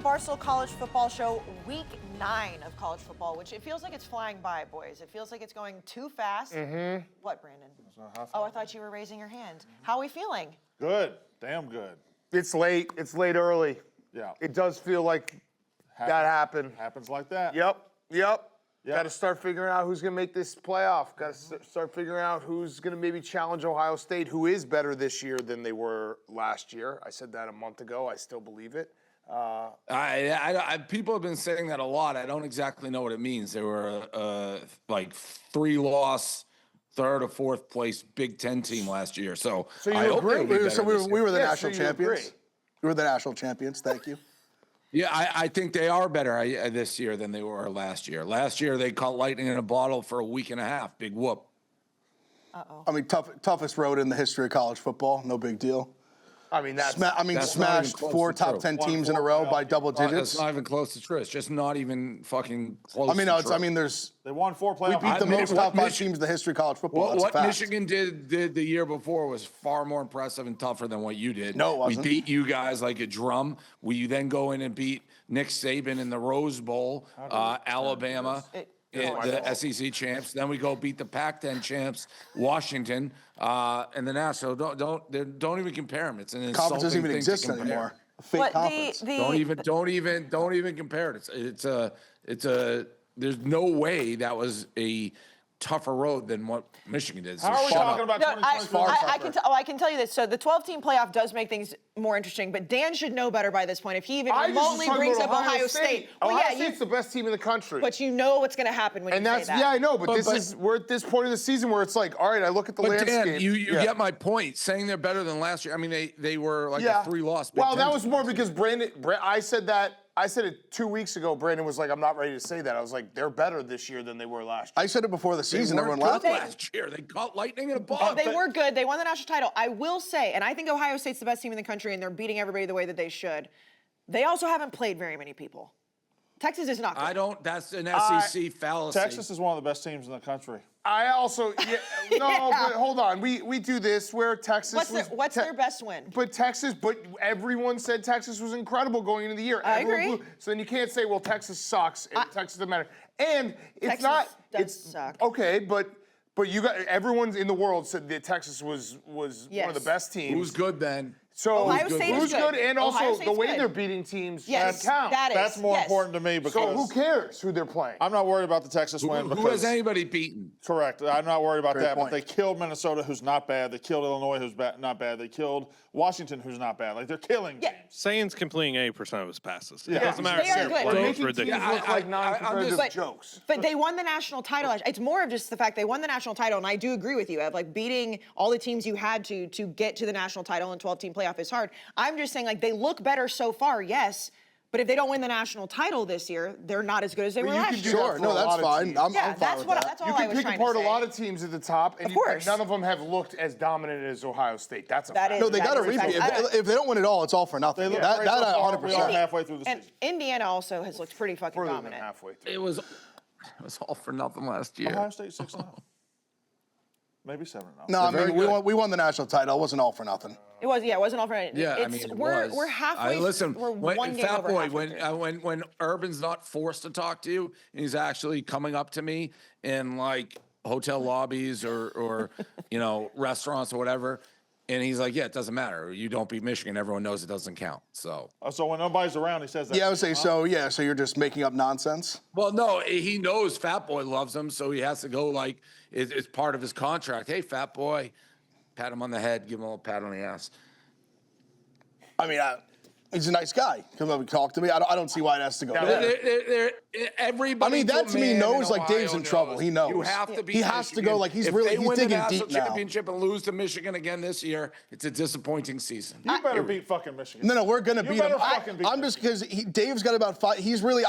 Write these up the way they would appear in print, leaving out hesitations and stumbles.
the Barstool College Football Show, week 9 of college football, which it feels like it's flying by, boys. It feels like it's going too fast. Mm-hmm. What, Brandon? Oh, I thought you were raising your hand. How are we feeling? Good. Damn good. It's late. It's late early. Yeah. It does feel like that happened. Happens like that. Yep. Got to start figuring out who's going to make this playoff. Got to start figuring out who's going to maybe challenge Ohio State, who is better this year than they were last year. I said that a month ago. I still believe it. People have been saying that a lot. I don't exactly know what it means. They were like 3-loss, third or fourth place Big Ten team last year. So you I hope agree? We were the Yeah, national so you champions. agree. We were the national champions. Thank you. Yeah, I think they are better this year than they were last year. Last year, they caught lightning in a bottle for a week and a half. Big whoop. Uh-oh. I mean, toughest road in the history of college football. No big deal. I mean, that's that's not smashed even close 4 to top true. 10 teams in a row by double That's digits. not even close to true. It's just not even fucking close. I mean, no, to it's, true. I mean, there's They won 4 we playoff beat the games. most top 5 teams in the history of college football. That's a What fact. Michigan did the year before was far more impressive and tougher than what you did. No, it wasn't. We beat you guys like a drum. We then go in and beat Nick Saban in the Rose Bowl, Alabama, the SEC champs. Then we go beat the Pac-10 champs, Washington, and the national. Don't even compare them. It's an Conference doesn't even insulting thing to exist compare. anymore. A fake But conference. Don't even compare it. It's a. There's no way that was a tougher road than what Michigan did. So How are we shut talking up. about No, 2023? I can tell you this. So the 12-team playoff does make things more interesting, but Dan should know better by this point. If he even I just was remotely talking brings about up Ohio State. Well, Ohio yeah, State's the best team in the country. but you know what's going to happen when And you that's, say that. yeah, I know, but But- we're at this point in the season where it's like, all right, I look at the But landscape. Dan, you Yeah. get my point. Saying they're better than last year. I mean, they were like a 3-loss. Big Well, that Ten was team. more because I said it 2 weeks ago. Brandon was like, I'm not ready to say that. I was like, they're better this year than they were last year. I said it before the They season. weren't Everyone laughed good at it. last year. They caught lightning in a bottle. They were good. They won the national title. I will say, and I think Ohio State's the best team in the country, and they're beating everybody the way that they should. They also haven't played very many people. Texas is not good. I don't. That's an SEC fallacy. Texas is one of the best teams in the country. I also, but hold on. We do this where Texas What's their best win? But everyone said Texas was incredible going into the year. I Everyone agree. So then you can't say, well, Texas sucks and Texas doesn't matter. And it's Texas does suck. Okay, but everyone in the world said that Texas was one of Yes. the best teams. Who's good then? So Ohio State is who's good. And Ohio also State's the way good. they're beating teams Yes, that count. that is. That's more Yes. important to me because So who cares who they're playing? I'm not worried about the Texas win. Who because has anybody beaten? Correct. I'm not worried about Great that. point. But they killed Minnesota, who's not bad. They killed Illinois, who's not bad. They killed Washington, who's not bad. Like, they're killing Yeah. teams. Saints completing 80% of his passes. It Yeah. doesn't matter. They are if good. they're They're close, making ridiculous. teams look like I'm non-competitive just- jokes. But they won the national title. It's more of just the fact they won the national title, and I do agree with you. Of like beating all the teams you had to get to the national title and 12-team playoff is hard. I'm just saying, like, they look better so far, yes. But if they don't win the national title this year, they're not as good as they were Well, you last can do year. that Sure, for no, a that's lot of fine. teams. I'm Yeah, fine that's with what. that. That's all You I can was pick trying apart to a say. lot of teams at the top, and Of course. none of them have looked as dominant as Ohio State. That's a That fact. is- No, they that got to is a fact. repeat. If they don't win it all, it's all for nothing. They look That great so I far. 100%. We are halfway through the And season. Indiana also has looked pretty fucking Further than dominant. halfway through. It was all for nothing last year. Ohio State 6-0. Maybe 7-0. No, I They're mean, very good. we won the national title. It wasn't all for nothing. It wasn't all for it. Yeah, I It's, mean, it we're was. we're halfway. Listen, we're one game Fat over Boy, halfway through. when Urban's not forced to talk to you, and he's actually coming up to me in like hotel lobbies or restaurants or whatever, and he's like, "Yeah, it doesn't matter. You don't beat Michigan. Everyone knows it doesn't count." So, So when nobody's around, he says that. Yeah, I would say so. Yeah, so you're just making up nonsense. well, no, he knows Fat Boy loves him, so he has to go like it's part of his contract. Hey, Fat Boy, pat him on the head, give him a little pat on the ass. I mean, he's a nice guy. Come up and talk to me. I don't see why it has to go Yeah, there. Everybody. I mean, that to me man knows, in like, Dave's in Ohio trouble. He knows. You have to be. He has to go, like, he's if really- They he's win digging the national deep now. championship and lose to Michigan again this year. It's a disappointing season. You better beat fucking Michigan. No, we're gonna You beat better him. fucking beat I'm them. just because Dave's got about 5. He's really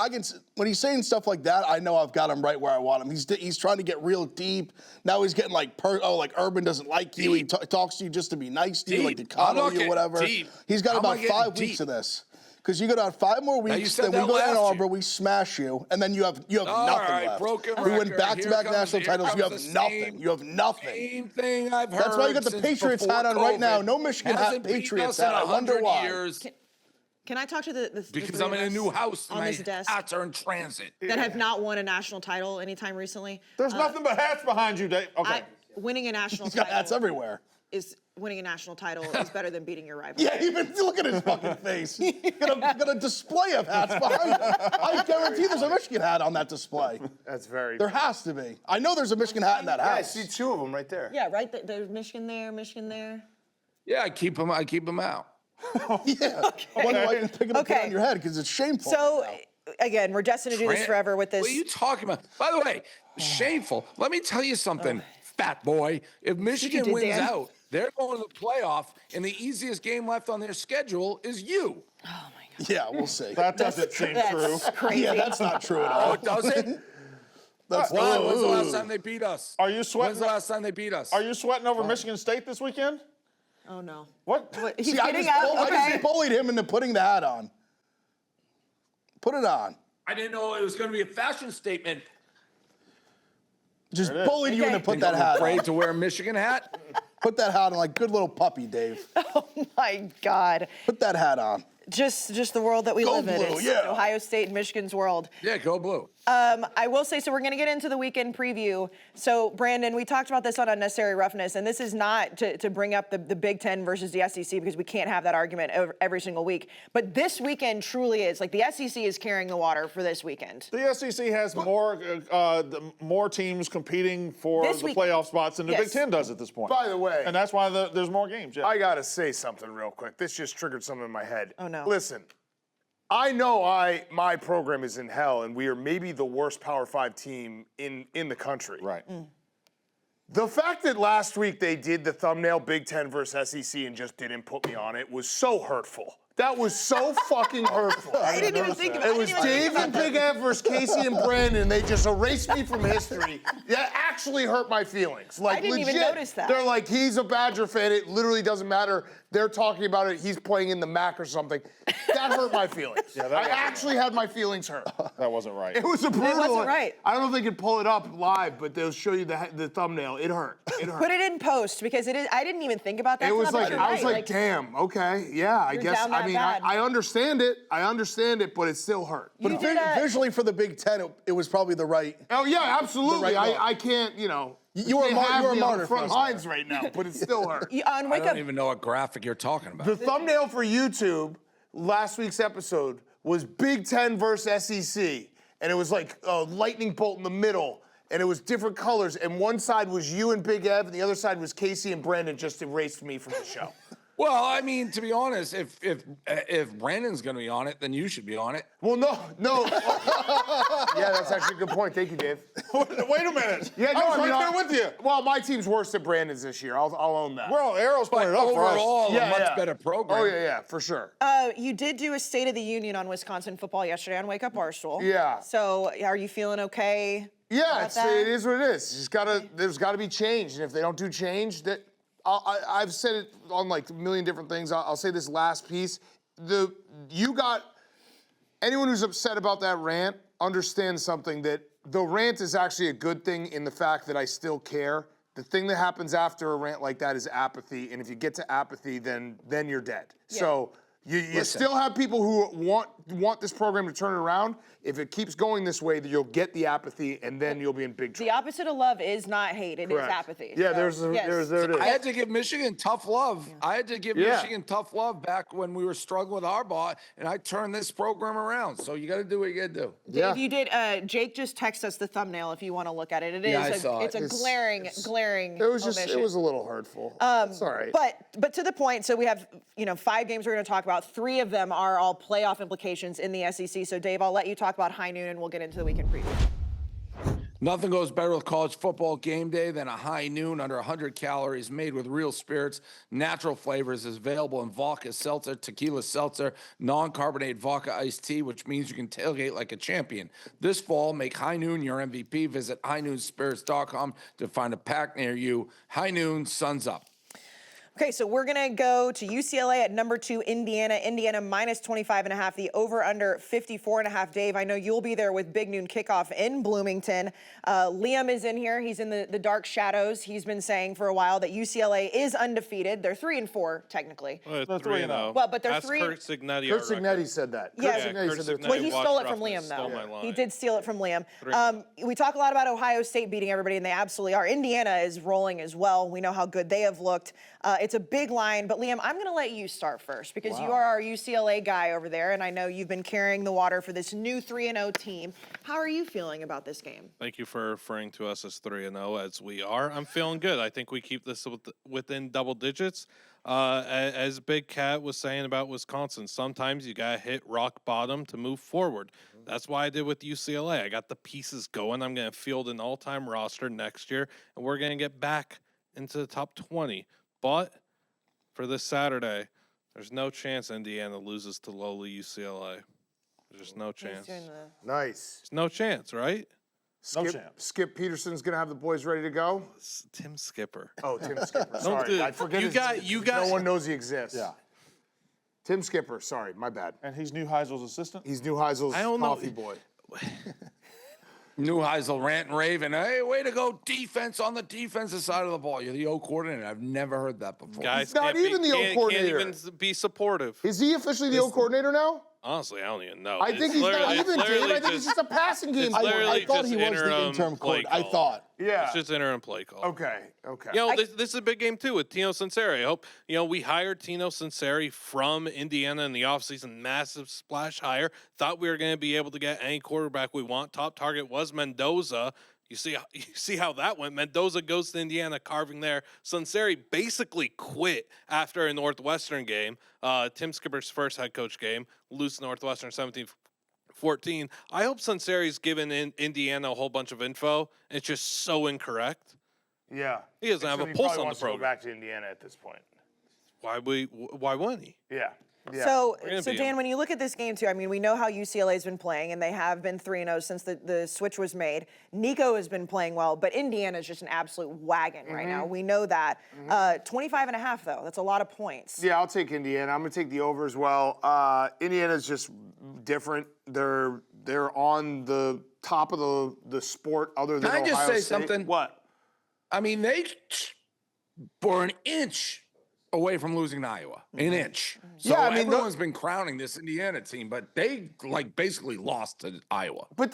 when he's saying stuff like that, I know I've got him right where I want him. He's trying to get real deep. Now he's getting like Urban doesn't like you. He talks to you just to be nice to you, like to Deep. I'm coddle not you or getting whatever. deep. He's got I'm about not getting 5 weeks deep. of this. Because you go down 5 more you weeks, said then we that go to Ann last Arbor, year. we smash you, and then you have All nothing right, left. broken We win record. back-to-back Here national comes titles. You the have nothing. same- You have nothing. Same thing I've heard. That's why you got the since Patriots before hat on right now. COVID. No Michigan Hasn't beaten Patriots us in hat. I wonder 100 why. years. Can I talk to the Because three I'm of in a us new house and on my this desk hats are in transit. that have not won a national title anytime recently? There's nothing but hats behind you, Dave. Okay. Winning a national He's got title hats everywhere. is better than beating your rival. Yeah, even look at his fucking face. Got a display of hats behind him. I guarantee there's a Michigan hat on that display. That's very. There has to be. I know there's a Michigan hat in that I house. see two of them right there. Yeah, right. There's Michigan there, Michigan there. Yeah, I keep them out. Yeah. I wonder why you didn't pick it up and put it Okay. on your head, because it's shameful. So, right again, we're destined to do this forever with this. What are you talking about? By the way, shameful. Let me tell you something, fat boy. If Michigan did, wins Dan. out, they're going to the playoff, and the easiest game left on their schedule is you. Yeah, we'll see. That doesn't seem true. That's crazy. Yeah, that's not true at all. Oh, it doesn't? That's Why? When's the last Ooh. time they beat us? Are you sweating? When's the last time they beat us? Are you sweating over Michigan State this weekend? Oh no. What? He's See, I getting just, up. I Okay. just bullied him into putting the hat on. Put it on. I didn't know it was going to be a fashion statement. Just bullied you Okay. into put Think that I'm hat afraid on. to wear a Michigan hat? Put that hat on like good little puppy, Dave. My God. Put that hat on. Just the world that we Go live in. blue, It's yeah. Ohio State and Michigan's world. Yeah, go blue. I will say, so we're going to get into the weekend preview. So, Brandon, we talked about this on Unnecessary Roughness, and this is not to bring up the Big Ten versus the SEC, because we can't have that argument every single week. But this weekend truly is, like, the SEC is carrying the water for this weekend. The SEC has more teams competing for This the weekend. playoff spots than the Yes. Big Ten does at this point. By the way, And that's why there's more games. Yeah. I gotta say something real quick. This just triggered something in my head. Oh, no. Listen, I know my program is in hell, and we are maybe the worst Power 5 team in the country. Right. The fact that last week they did the thumbnail Big Ten versus SEC and just didn't put me on it was so hurtful. That was so fucking hurtful. I didn't even think about it. It was Dave and Big F versus Casey and Brandon. They just erased me from history. That actually hurt my feelings. Like, I didn't even legit. notice that. They're like, he's a Badger fan. It literally doesn't matter. They're talking about it. He's playing in the MAC or something. That hurt my feelings. I actually had my feelings hurt. That wasn't right. It was a brutal. wasn't right. I don't know if they could pull it up live, but they'll show you the thumbnail. It hurt. It hurt. Put it in post, because it is. I didn't even think about that. It till was now, but like, you're I was right. like, damn, okay, yeah, I You're guess. down I that mean, bad. I understand it. I understand it, but it still hurt. But You did a- visually for the Big Ten, it was probably the right. Oh yeah, absolutely. The right look. I can't, you know. You were a can't mar- have you were a me on martyr the for front us lines right now, but it still hurt. On I Wake don't Up. even know what graphic you're talking about. The thumbnail for YouTube last week's episode was Big Ten versus SEC, and it was like a lightning bolt in the middle, and it was different colors, and one side was you and Big Ev, and the other side was Casey and Brandon. Just erased me from the show. Well, I mean, to be honest, if Brandon's going to be on it, then you should be on it. Well, no. Yeah, that's actually a good point. Thank you, Dave. Wait a minute. Yeah, no, I was I mean, right there with you. Well, my team's worse than Brandon's this year. I'll own that. Well, arrows But pointed up for us. overall, Yeah, a much yeah. better program. Oh yeah, for sure. You did do a State of the Union on Wisconsin football yesterday on Wake Up Barstool. Yeah. So, are you feeling okay? Yeah, about it's, that? it is what it is. There's got to be change, and if they don't do change, that I've said it on like a million different things. I'll say this last piece: anyone who's upset about that rant understands something, that the rant is actually a good thing in the fact that I still care. The thing that happens after a rant like that is apathy, and if you get to apathy, then you're dead. So. You still have people who want this program to turn it around. If it keeps going this way, you'll get the apathy, and then you'll be in big trouble. The opposite of love is not hate. It is Correct. apathy. Yeah, So, there it is. I had to give Michigan tough love. I had to give Yeah. Michigan tough love back when we were struggling with Harbaugh, and I turned this program around. So you got to do what you got to do. Yeah. If you did, Jake just texted us the thumbnail if you want to look at it. It is. Yeah, I saw it's it. a glaring It was just, omission. it was a little hurtful. It's all right. But to the point, so we have 5 games we're going to talk about. 3 of them are all playoff implications in the SEC. So Dave, I'll let you talk about high noon, and we'll get into the weekend preview. Nothing goes better with college football game day than a high noon under 100 calories made with real spirits. Natural flavors is available in vodka seltzer, tequila seltzer, non-carbonated vodka iced tea, which means you can tailgate like a champion. This fall, make High Noon your MVP. Visit highnoonspirits.com to find a pack near you. High Noon, sun's up. Okay, so we're gonna go to UCLA at number 2, Indiana. Indiana minus 25.5. The over/under 54.5. Dave, I know you'll be there with Big Noon Kickoff in Bloomington. Liam is in here. He's in the dark shadows. He's been saying for a while that UCLA is undefeated. They're 3-4 technically. Well, They're 3-0. Well, but they're Ask 3. Kurt Signetti. Kurt our Signetti record. said that. Yeah. Kurt Signetti Kurt said they're Signetti Well, he stole it watched from Roughness, Liam, though. stole my line. He did steal it from Liam. 3-0. We talk a lot about Ohio State beating everybody, and they absolutely are. Indiana is rolling as well. We know how good they have looked. It's a big line, but Liam, I'm going to let you start first because you are our UCLA guy over there, and I know you've been carrying the water for this new 3-0 team. How are you feeling about this game? Thank you for referring to us as 3-0 as we are. I'm feeling good. I think we keep this within double digits. As Big Cat was saying about Wisconsin, sometimes you got to hit rock bottom to move forward. That's why I did with UCLA. I got the pieces going. I'm going to field an all-time roster next year, and we're going to get back into the top 20. But for this Saturday, there's no chance Indiana loses to lowly UCLA. There's just no chance. Nice. There's no chance, right? No chance. Skip Peterson's going to have the boys ready to go? It's Tim Skipper. Oh, Tim Skipper. Sorry. do- I forget you his got- you got- No one knows he exists. Yeah. Tim Skipper. Sorry, my bad. And he's Neuheisel's assistant? He's Neuheisel's I don't know. coffee boy. Neuheisel rant and raving. Hey, way to go, defense on the defensive side of the ball. You're the O coordinator. I've never heard that before. Guys not can't even the O can't coordinator. even be supportive. Is he officially the O coordinator now? Honestly, I don't even know. I think he's not even, Dave. I think it's just a passing game. it's for him. literally I thought just he was the interim interim play coach. I call. thought. Yeah. It's just interim play call. Okay. Okay. You know, this is a big game, too, with Tino Sinceri. I hope, we hired Tino Sinceri from Indiana in the offseason. Massive splash hire. Thought we were going to be able to get any quarterback we want. Top target was Mendoza. You see how that went. Mendoza goes to Indiana, carving there. Sunseri basically quit after a Northwestern game. Tim Skipper's first head coach game. Lose to Northwestern 17-14. I hope Sunseri's given Indiana a whole bunch of info. It's just so incorrect. Yeah. He doesn't have a He pulse probably on the wants to go program. back to Indiana at this point. Why wouldn't he? Yeah. Yeah. So gonna beat Dan, them. when you look at this game too, I mean, we know how UCLA's been playing, and they have been 3-0 since the switch was made. Nico has been playing well, but Indiana's just an absolute wagon right now. We know that. 25.5 though, that's a lot of points. Yeah, I'll take Indiana. I'm going to take the over as well. Indiana's just different. They're on the top of the sport other than Can I just Ohio say State. something? What? I mean, they were an inch away from losing to Iowa. An inch. So Yeah, I mean, everyone's been crowning this Indiana team, but they basically lost to Iowa. But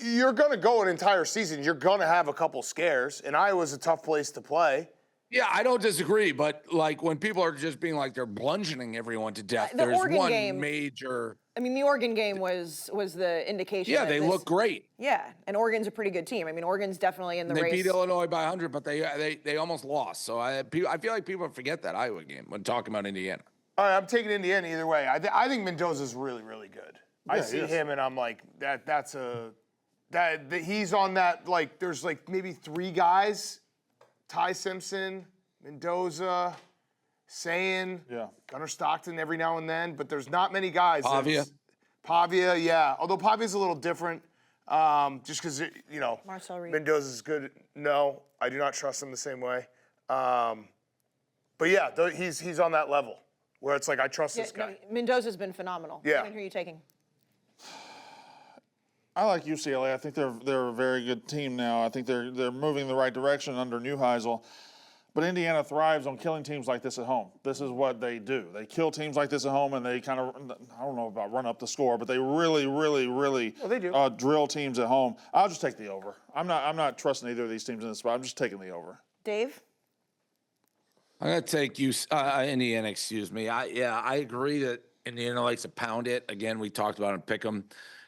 you're going to go an entire season. You're going to have a couple scares, and Iowa's a tough place to play. Yeah, I don't disagree, but when people are just being like they're bludgeoning everyone to death, The there's Oregon one game- major. I mean, the Oregon game was the indication. Yeah, that they this- look great. Yeah, and Oregon's a pretty good team. I mean, Oregon's definitely in the They race. beat Illinois by 100, but they almost lost. So I feel like people forget that Iowa game when talking about Indiana. All right, I'm taking Indiana either way. I think Mendoza's really, really good. I see him, and I'm like, he's on that, like, there's like maybe 3 guys, Ty Simpson, Mendoza, Sayin, Gunnar Stockton every now and then, but there's not many guys. Pavia, yeah. Although Pavia's a little different, just because, Marcel Reed. Mendoza's good. No, I do not trust him the same way. But yeah, he's on that level where it's like, I trust this guy. No, Mendoza's been phenomenal. Yeah. Who are you taking? I like UCLA. I think they're a very good team now. I think they're moving in the right direction under Neuheisel. But Indiana thrives on killing teams like this at home. This is what they do. They kill teams like this at home, and they kind of, I don't know about run up the score, but they really, really, really they do. Drill teams at home. I'll just take the over. I'm not trusting either of these teams in this spot. I'm just taking the over. Dave? I'm going to take Indiana, excuse me. I agree that Indiana likes to pound it. Again, we talked about it in Pick'em.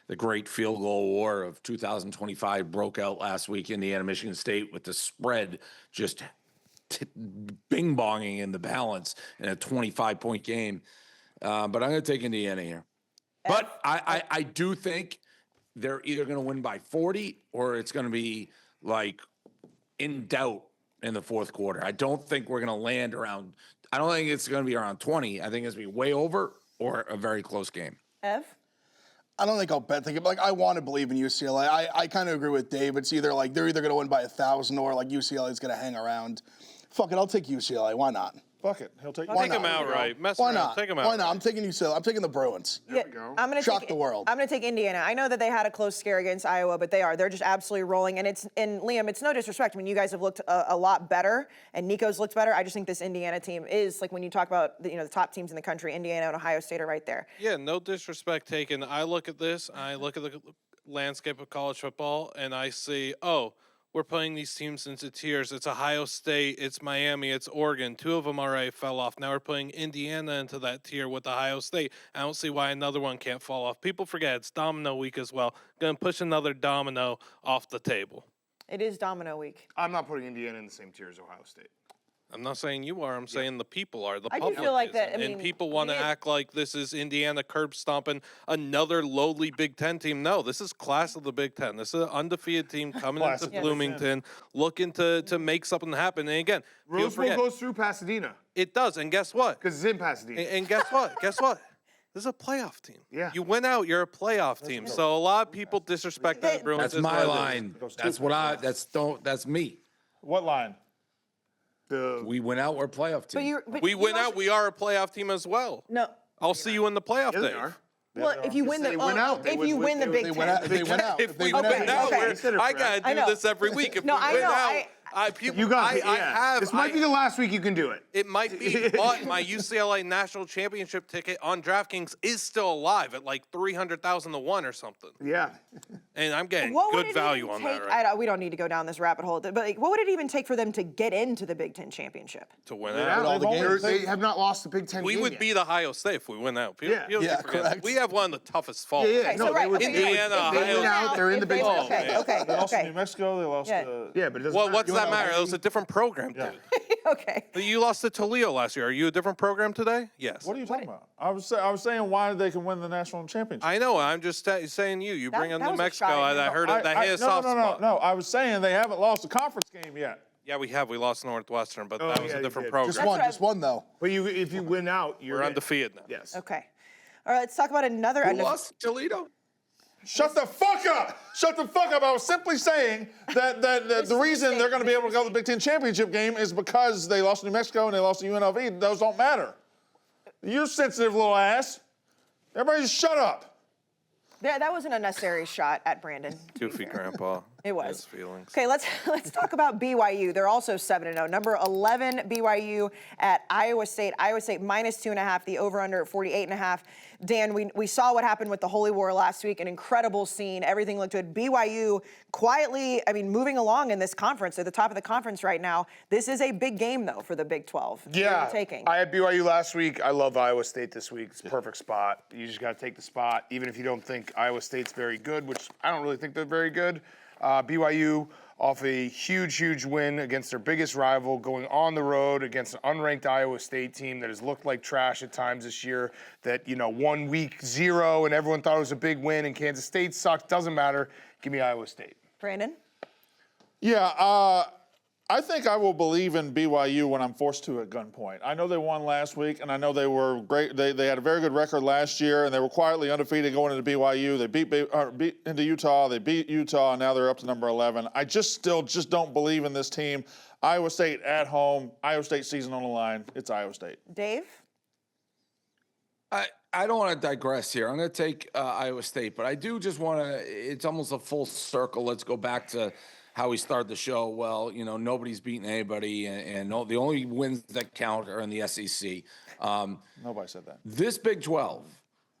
The great field goal war of 2025 broke out last week, Indiana, Michigan State, with the spread just bing-bonging in the balance in a 25-point game. But I'm going to take Indiana here. But I do think they're either going to win by 40 or it's going to be, like, in doubt in the fourth quarter. I don't think we're going to land around – I don't think it's going to be around 20. I think it's going to be way over or a very close game. Ev? I don't think I'll bet. Like, I want to believe in UCLA. I kind of agree with Dave. It's either like they're either going to win by 1,000 or like UCLA is going to hang around Fuck it, I'll take UCLA. Why not? Fuck it. He'll take Why Take him not? outright. Mess Why around. not? Take him Why outright. not? I'm taking UCLA. I'm taking the Bruins. Yeah, I'm gonna Shock take, the world. I'm gonna take Indiana. I know that they had a close scare against Iowa, but they're just absolutely rolling. And Liam, it's no disrespect. I mean, you guys have looked a lot better, and Nico's looked better. I just think this Indiana team is like when you talk about the top teams in the country, Indiana and Ohio State are right there. Yeah, no disrespect taken. I look at this, I look at the landscape of college football, and I see, oh, we're playing these teams into tiers. It's Ohio State, it's Miami, it's Oregon. 2 of them already fell off. Now we're putting Indiana into that tier with Ohio State. I don't see why another one can't fall off. People forget it's domino week as well. Going to push another domino off the table. It is domino week. I'm not putting Indiana in the same tier as Ohio State. I'm not saying you are. I'm saying the people are. The I do public feel like is. that, I And mean, people want to act like this is Indiana curb stomping another lowly Big Ten team. No, this is class of the Big Ten. This is an undefeated team coming Class into of the Big Bloomington, looking to make something happen. And again, people Rose Bowl forget, goes through Pasadena it does. And guess what? because it's in Pasadena. And guess what? Guess what? This is a playoff team. Yeah. You win out, you're a playoff team. So a lot of people disrespect that. Bruins. That's is my what it is. line. That's me. What line? We went out, we're a playoff team. We win out, we are a playoff team as well. No. I'll see you in the playoff Yeah, they Dave. are. Well, if you win the they win out, they if would you win the Big They Ten, went out. They went out. If They we went win out, okay. I gotta I do know. this every week. If No, we I win know, out, You got it. I Yeah. have. This might be the last week you can do it. It might be, but my UCLA national championship ticket on DraftKings is still alive at like 300,000 to 1 or something, Yeah. and I'm getting what would good it value even on take? that. Right We don't need to go down this rabbit hole, but like, what would it even take for them to get into the Big Ten championship? to win Yeah, out. all the games. they have not lost the Big Ten We game would yet. beat Ohio State if we win out. People, Yeah. people Yeah, forget. correct. We have one of the toughest falls. Yeah, Okay, no, so they right, would. okay, They would. Indiana, If they win Ohio- out, they're in the Big Ten. Okay, man. okay, They lost to New okay, Mexico. They lost Yeah. to. Yeah, but it doesn't Well, matter. what's that matter? It was a different program, dude. okay. But you lost to Toledo last year. Are you a different program today? Yes. What are you talking about? I was saying why they can win the national championship. I know. I'm just saying you. Bring in that New was a Mexico. shot at I you. heard it. That hit a soft spot. No. I was saying they haven't lost a conference game yet. Yeah, we have. We lost Northwestern, but that was yeah, a you different did. program. Just one though. But if you win out, you're We're in. undefeated now. Yes. Okay. All right, let's talk about another. Who lost Toledo? Shut the fuck up! Shut the fuck up! I was simply saying that the reason they're going to be able to go to the Big Ten championship game is because they lost to New Mexico and they lost to UNLV. Those don't matter. You're sensitive little ass. Everybody just shut up. That was an unnecessary shot at Brandon. Goofy grandpa. It was. His feelings. Okay, let's talk about BYU. They're also 7-0. Number 11 BYU at Iowa State. Iowa State minus 2.5. The over/under at 48.5. Dan, we saw what happened with the Holy War last week. An incredible scene. Everything looked good. BYU quietly, moving along in this conference at the top of the conference right now. This is a big game though for the Big 12. Who are Yeah, you taking? I had BYU last week. I love Iowa State this week. It's a perfect spot. You just got to take the spot, even if you don't think Iowa State's very good, which I don't really think they're very good. BYU off a huge win against their biggest rival, going on the road against an unranked Iowa State team that has looked like trash at times this year. That, 1 week 0 and everyone thought it was a big win and Kansas State sucked. Doesn't matter. Give me Iowa State. Brandon? Yeah, I think I will believe in BYU when I'm forced to at gunpoint. I know they won last week, and I know they were great. They had a very good record last year, and they were quietly undefeated going into BYU. They beat into Utah. They beat Utah, and now they're up to number 11. I still don't believe in this team. Iowa State at home. Iowa State season on the line. It's Iowa State. Dave? I don't want to digress here. I'm going to take Iowa State, but I do just want to, it's almost a full circle. Let's go back to how we started the show. Well, nobody's beaten anybody, and the only wins that count are in the SEC. Nobody said that. This Big 12,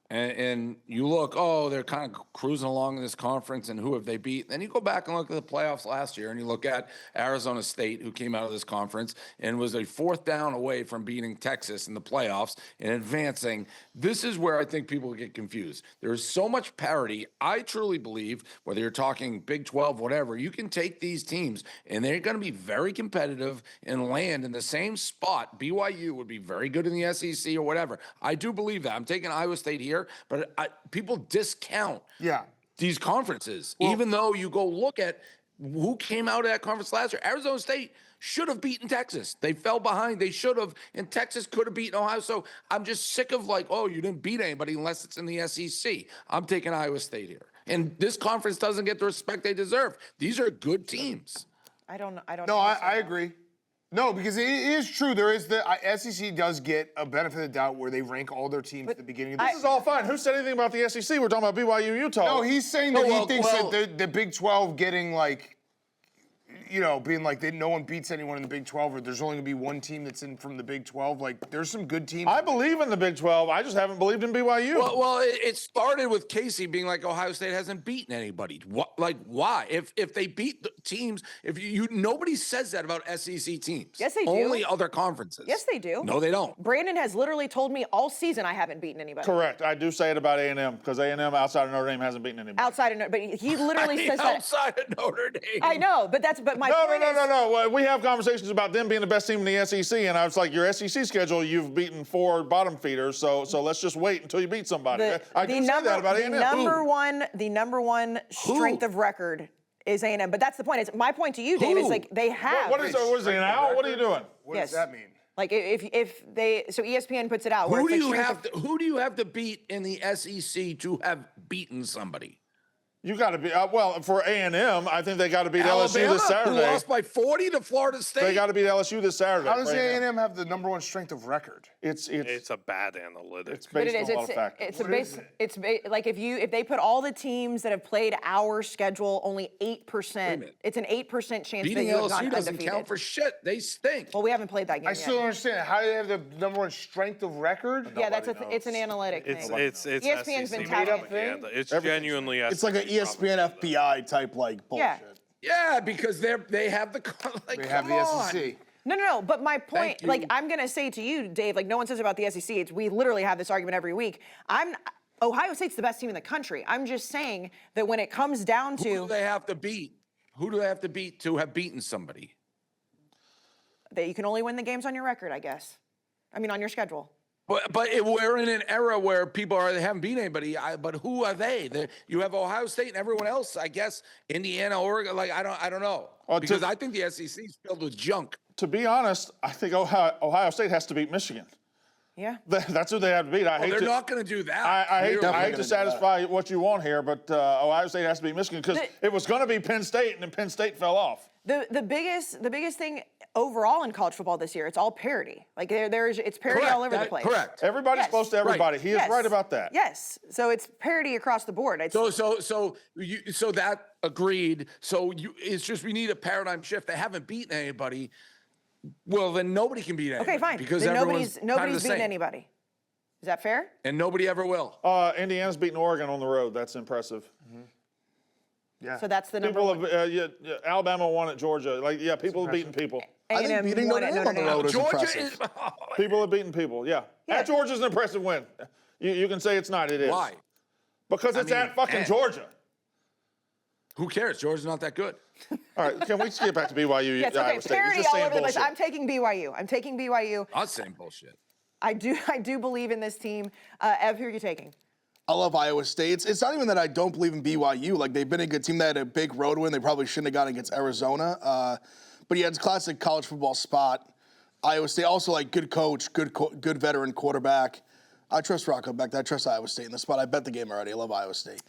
and you look, they're kind of cruising along in this conference, and who have they beat? Then you go back and look at the playoffs last year, and you look at Arizona State, who came out of this conference and was a 4th down away from beating Texas in the playoffs and advancing. This is where I think people get confused. There's so much parity. I truly believe, whether you're talking Big 12, whatever, you can take these teams, and they're going to be very competitive and land in the same spot. BYU would be very good in the SEC or whatever. I do believe that. I'm taking Iowa State here. But people discount these conferences, even though you go look at who came out of that conference last year. Arizona State should have beaten Texas. They fell behind. They should have, and Texas could have beaten Ohio. So I'm just sick of you didn't beat anybody unless it's in the SEC. I'm taking Iowa State here. And this conference doesn't get the respect they deserve. These are good teams. I don't No, I agree. No, because it is true. There is the SEC does get a benefit of the doubt where they rank all their teams at the beginning of the This is all fine. Who said anything about the SEC? We're talking about BYU, Utah. No, he's saying that he thinks that the Big 12 getting like, being like no one beats anyone in the Big 12, or there's only going to be one team that's in from the Big 12. Like, there's some good teams. I believe in the Big 12. I just haven't believed in BYU. Well, it started with Casey being like Ohio State hasn't beaten anybody. What? Like, why? If they beat the teams, nobody says that about SEC teams. Yes, they do. Only other conferences. Yes, they do. No, they don't. Brandon has literally told me all season I haven't beaten anybody. Correct. I do say it about A&M because A&M outside of Notre Dame hasn't beaten anybody. Outside of, but he literally says that. Outside of Notre Dame. I know, but my point is. No. Well, we have conversations about them being the best team in the SEC, and I was like, your SEC schedule, you've beaten 4 bottom feeders, so let's just wait until you beat somebody. I do say that about A&M. The number one strength of record is A&M, but that's the point. My point to you, Dave, is like they have. What is it now? What are you doing? What does that mean? Like if they ESPN puts it out. Who where do it's like you have to beat in the SEC to have beaten somebody? You got to be for A&M. I think they got to beat Alabama, LSU this Saturday. who lost by 40 to Florida State. They got to beat LSU this Saturday. How does A&M have the number one strength of record? It's a bad analytics. It's based on a lot of factors. Like if they put all the teams that have played our schedule, only 8%. It's an 8% chance Beating that you have LSU gone doesn't undefeated. count for shit. They stink. Well, we haven't played that game I yet. still don't understand. How do they have the number one strength of record? Yeah, it's an analytic thing. It's ESPN's been SEC touting it. propaganda. It's genuinely SEC It's like an ESPN FBI type like bullshit. Yeah. Yeah, because they have the They have the SEC. No. But my point, Thank you. like I'm gonna say to you, Dave, like no one says about the SEC. We literally have this argument every week. Ohio State's the best team in the country. I'm just saying that when it comes down to Who do they have to beat? Who do they have to beat to have beaten somebody? that you can only win the games on your record, I guess. I mean, on your schedule. But we're in an era where they haven't beat anybody. But who are they? You have Ohio State and everyone else. I guess Indiana, Oregon. Like I don't know because I think the SEC is filled with junk. To be honest, I think Ohio State has to beat Michigan. Yeah. That's who they have to beat. They're not going to do that. I hate to satisfy what you want here, but Ohio State has to beat Michigan because it was going to be Penn State, and then Penn State fell off. The biggest thing overall in college football this year, it's all parity. Like it's parity all over the place. Correct. Everybody's close to everybody. He is right about that. Yes. So it's parity across the board. So that agreed. So it's just we need a paradigm shift. They haven't beaten anybody. Well, then nobody can beat anybody. Okay, fine. Because then nobody's beaten anybody. Is that fair? And nobody ever will. Indiana's beating Oregon on the road. That's impressive. Mm-hmm. Yeah. So that's the number one. Alabama won at Georgia. People have beaten people. I think beating Notre Dame on the road is impressive. People have beaten people, yeah. At Georgia's an impressive win. You can say it's not, it is. Why? Because it's at fucking Georgia. Who cares? Georgia's not that good. All right, can we just get back to BYU? Yes, okay, Iowa State? You're parity just all saying over the place. bullshit. I'm taking BYU. I'm not saying bullshit. I do believe in this team. Ev, who are you taking? I love Iowa State. It's not even that I don't believe in BYU. Like, they've been a good team. They had a big road win. They probably shouldn't have gone against Arizona. But yeah, it's a classic college football spot. Iowa State, also like good coach, good veteran quarterback. I trust Rocco back there. I trust Iowa State in the spot. I bet the game already. I love Iowa State.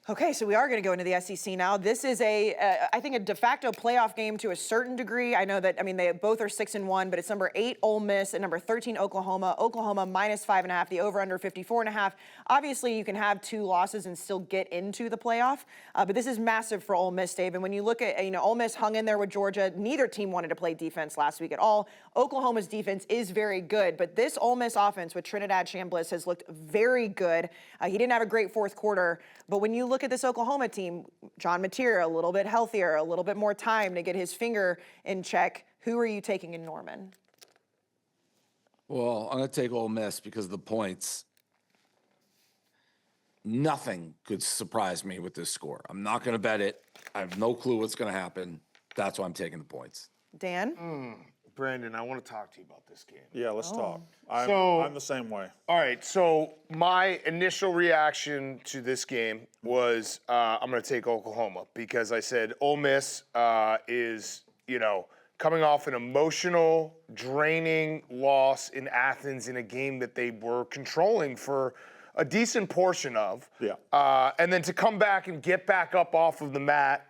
Okay, so we are going to go into the SEC now. This is I think, a de facto playoff game to a certain degree. I know that, they both are 6-1, but it's number 8 Ole Miss and number 13 Oklahoma. Oklahoma -5.5, the over/under 54.5. Obviously, you can have 2 losses and still get into the playoff, but this is massive for Ole Miss, Dave. And when you look at, Ole Miss hung in there with Georgia. Neither team wanted to play defense last week at all. Oklahoma's defense is very good, but this Ole Miss offense with Trinidad Chambliss has looked very good. He didn't have a great fourth quarter, but when you look at this Oklahoma team, John Mateer, a little bit healthier, a little bit more time to get his finger in check. Who are you taking in Norman? Well, I'm going to take Ole Miss because of the points. Nothing could surprise me with this score. I'm not going to bet it. I have no clue what's going to happen. That's why I'm taking the points. Dan? Brandon, I want to talk to you about this game. Yeah, let's talk. So- I'm the same way. All right, so my initial reaction to this game was I'm going to take Oklahoma because I said Ole Miss is, coming off an emotional, draining loss in Athens in a game that they were controlling for a decent portion of. Yeah. And then to come back and get back up off of the mat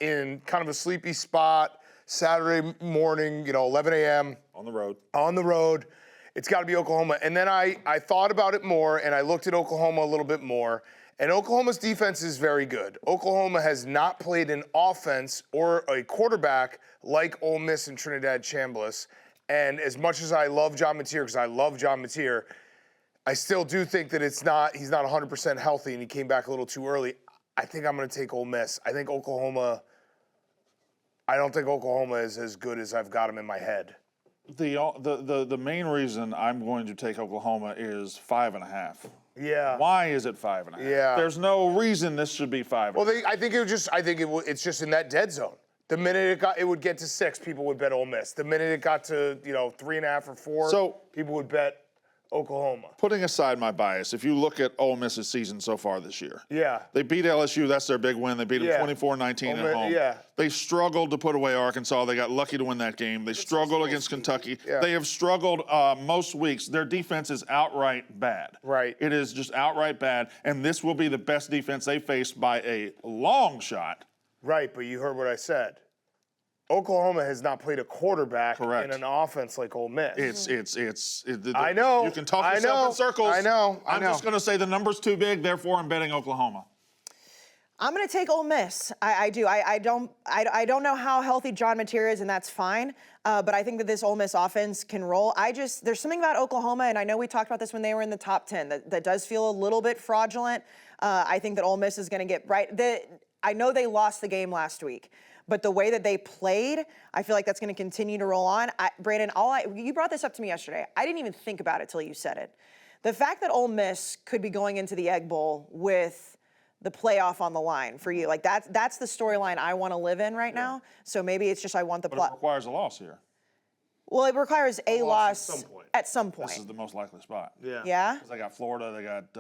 in kind of a sleepy spot, Saturday morning, 11 a.m. On the road. On the road. It's got to be Oklahoma. And then I thought about it more, and I looked at Oklahoma a little bit more. And Oklahoma's defense is very good. Oklahoma has not played an offense or a quarterback like Ole Miss and Trinidad Chambliss. And as much as I love John Mateer, because I love John Mateer, I still do think that he's not 100% healthy, and he came back a little too early. I think I'm going to take Ole Miss. I don't think Oklahoma is as good as I've got them in my head. The main reason I'm going to take Oklahoma is 5.5. Yeah. Why is it 5.5? Yeah. There's no reason this should be 5. Well, it's just in that dead zone. The minute it would get to 6, people would bet Ole Miss. The minute it got to 3.5 or 4, people would bet Oklahoma. Putting aside my bias, if you look at Ole Miss's season so far this year, they beat LSU. That's their big win. They beat them 24-19 at home. Yeah. They struggled to put away Arkansas. They got lucky to win that game. They struggled against Kentucky. Yeah. They have struggled most weeks. Their defense is outright bad. Right. It is just outright bad, and this will be the best defense they face by a long shot. Right, but you heard what I said. Oklahoma has not played a quarterback in an offense like Ole Miss. I know. You can talk yourself in circles. I know. I'm just going to say the number's too big, therefore I'm betting Oklahoma. I'm going to take Ole Miss. I do. I don't know how healthy John Mateer is, and that's fine. But I think that this Ole Miss offense can roll. There's something about Oklahoma, and I know we talked about this when they were in the top 10, that does feel a little bit fraudulent. I think that Ole Miss is going to get right. I know they lost the game last week. But the way that they played, I feel like that's going to continue to roll on. Brandon, you brought this up to me yesterday. I didn't even think about it till you said it. The fact that Ole Miss could be going into the Egg Bowl with the playoff on the line for you, like that's the storyline I want to live in right now. So maybe it's just I want the But it requires a loss here. Well, it requires a loss at some point. This is the most likely spot. Yeah? Because they got Florida, they got,